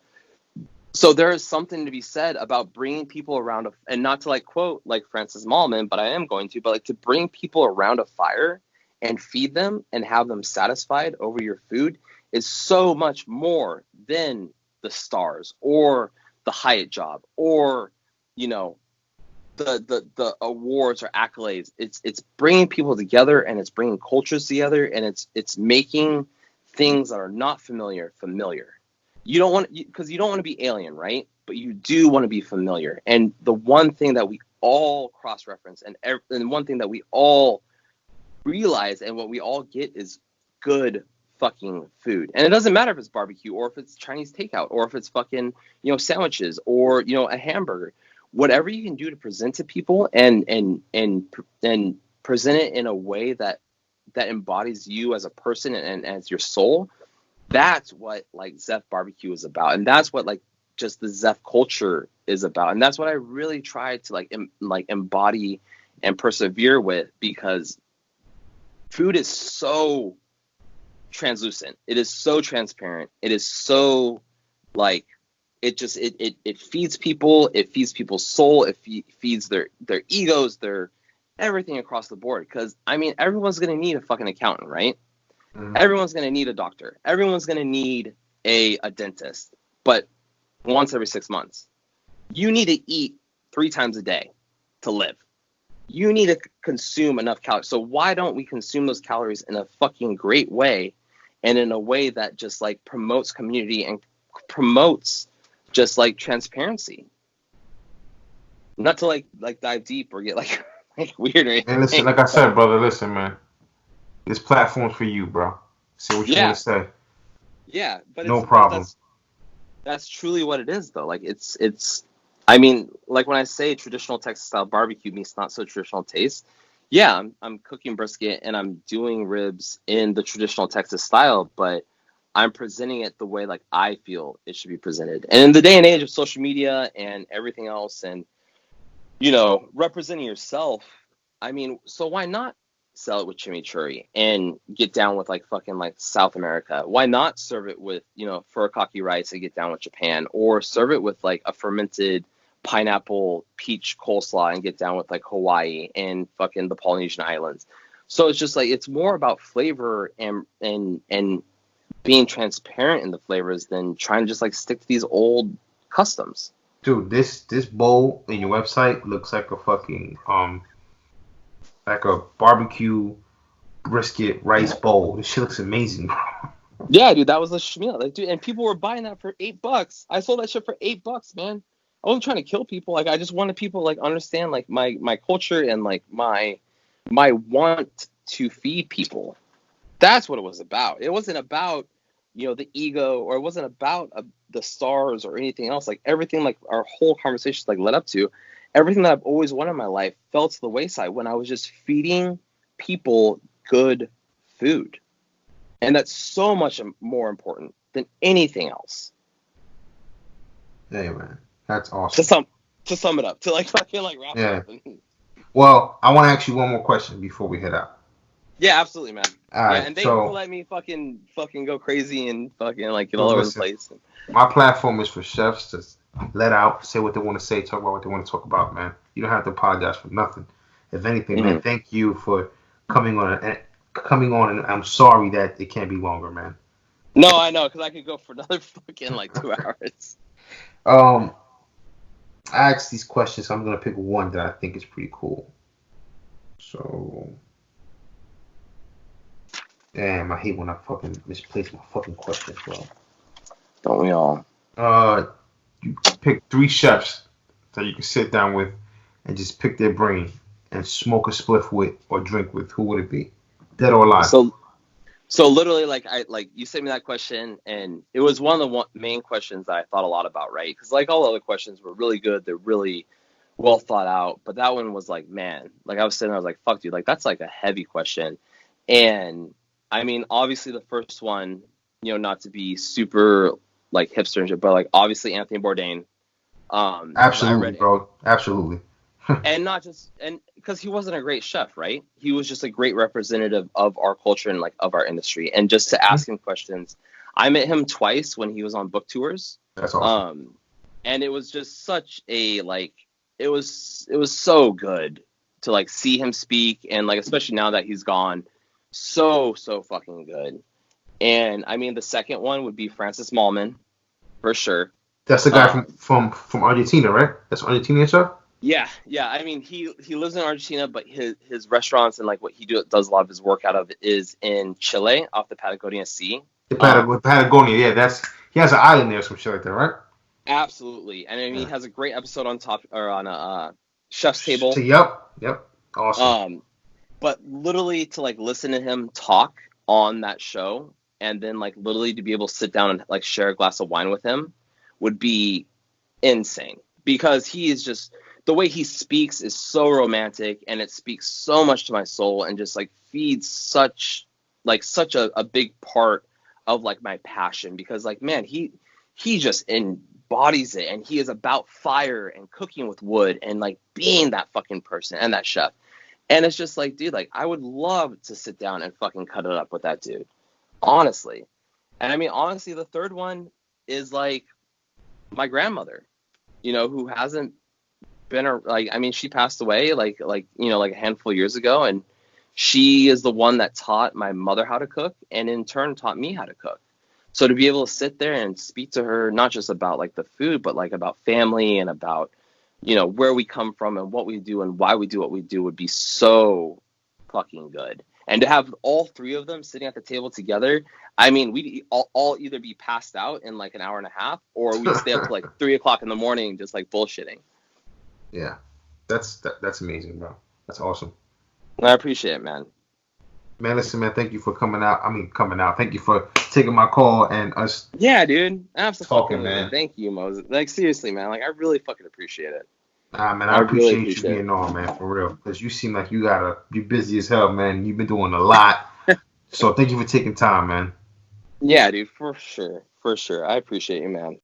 So there is something to be said about bringing people around, and not to like quote like Francis Mallman, but I am going to, but like to bring people around a fire and feed them and have them satisfied over your food is so much more than the stars or the Hyatt job or, the awards or accolades. It's bringing people together, and it's bringing cultures together, and it's making things that are not familiar. You don't want, because you don't want to be alien, right? But you do want to be familiar. And the one thing that we all cross-reference and one thing that we all realize and what we all get is good fucking food. And it doesn't matter if it's barbecue or if it's Chinese takeout or if it's fucking, sandwiches or, a hamburger. Whatever you can do to present to people and present it in a way that embodies you as a person and as your soul, that's what like Zef BBQ is about. And that's what like just the Zef culture is about. And that's what I really try to like embody and persevere with, because food is so translucent. It is so transparent. It is so like, it just, it feeds people. It feeds people's soul. It feeds their egos, their everything across the board. Because, I mean, everyone's going to need a fucking accountant, right? Mm-hmm. Everyone's going to need a doctor. Everyone's going to need a dentist, but once every 6 months. You need to eat 3 times a day to live. You need to consume enough calories. So why don't we consume those calories in a fucking great way, and in a way that just like promotes community and promotes just like transparency? Not to like dive deep or get like weird or anything. And listen, like I said, brother, listen, man. This platform's for you, bro. Say what you want to say. Yeah, but no problem. That's truly what it is, though. Like it's. I mean, like when I say traditional Texas style barbecue means not so traditional taste. Yeah, I'm cooking brisket and I'm doing ribs in the traditional Texas style, but I'm presenting it the way like I feel it should be presented. And in the day and age of social media and everything else, and representing yourself, I mean, so why not sell it with chimichurri and get down with like fucking like South America? Why not serve it with, furikake rice and get down with Japan, or serve it with like a fermented pineapple peach coleslaw and get down with like Hawaii and fucking the Polynesian Islands? So it's just like, it's more about flavor and being transparent in the flavors than trying to just like stick to these old customs. Dude, this bowl in your website looks like a fucking like a barbecue brisket rice bowl. This shit looks amazing, bro. Yeah, dude, that was a schmeal. Like, dude, and people were buying that for $8. I sold that shit for $8, man. I wasn't trying to kill people. Like, I just wanted people like understand like my culture and like my want to feed people. That's what it was about. It wasn't about the ego, or it wasn't about the stars or anything else. Like everything, like our whole conversation like led up to, everything that I've always wanted in my life fell to the wayside when I was just feeding people good food. And that's so much more important than anything else. Hey, man. That's awesome. To sum it up, to like fucking like wrap it up. Well, I want to ask you one more question before we head out. Yeah, absolutely, man. Right, and thank you for letting me fucking go crazy and fucking like get all over the place. My platform is for chefs to let out, say what they want to say, talk about what they want to talk about, man. You don't have to apologize for nothing. If anything, man, thank you for coming on, and I'm sorry that it can't be longer, man. No, I know, because I could go for another fucking like 2 hours. I asked these questions, so I'm gonna pick one that I think is pretty cool. So, damn, I hate when I fucking misplace my fucking questions, bro. Don't we all? You pick three chefs that you can sit down with and just pick their brain and smoke a spliff with or drink with. Who would it be? Dead or alive? So literally, like you sent me that question, and it was one of the main questions that I thought a lot about, right? Because like all the other questions were really good, they're really well thought out, but that one was like, man, like I was sitting there, I was like, fuck, dude, like that's like a heavy question. And I mean, obviously the first one, not to be super like hipster and shit, but like obviously Anthony Bourdain. Absolutely, bro. Absolutely. And not just, and because he wasn't a great chef, right? He was just a great representative of our culture and like of our industry. And just to ask him questions, I met him twice when he was on book tours. That's awesome. And it was just such a like, it was so good to like see him speak, and like especially now that he's gone, so fucking good. And I mean, the second one would be Francis Mallmann, for sure. That's the guy from Argentina, right? That's Argentinian chef. Yeah. I mean, he lives in Argentina, but his restaurants and like what he does a lot of his work out of is in Chile, off the Patagonia Sea. The Patagonia, yeah, he has an island there, or some shit like that, right? Absolutely, and I mean, he has a great episode on a Chef's Table. Yep, awesome. But literally to like listen to him talk on that show, and then like literally to be able to sit down and like share a glass of wine with him would be insane, because he is just, the way he speaks is so romantic, and it speaks so much to my soul, and just like feeds such a big part of like my passion, because like, man, he just embodies it, and he is about fire and cooking with wood and like being that fucking person and that chef. And it's just like, dude, like I would love to sit down and fucking cut it up with that dude, honestly. And I mean, honestly, the third one is like my grandmother, who hasn't been like, I mean, she passed away like a handful of years ago, and she is the one that taught my mother how to cook, and in turn taught me how to cook. So to be able to sit there and speak to her, not just about like the food, but like about family and about, where we come from and what we do and why we do what we do, would be so fucking good. And to have all three of them sitting at the table together, I mean, we'd all either be passed out in like an hour and a half, or we'd stay up to like 3:00 in the morning just like bullshitting. Yeah, that's amazing, bro. That's awesome. I appreciate it, man. Man, listen, man, thank you for coming out. Thank you for taking my call and us. Yeah, dude. Absolutely. Talking, man. Thank you, Moses. Like, seriously, man. Like, I really fucking appreciate it. Nah, man, I appreciate you being on, man, for real. Because you seem like you're busy as hell, man. You've been doing a lot. So thank you for taking time, man. Yeah, dude, for sure. I appreciate you, man.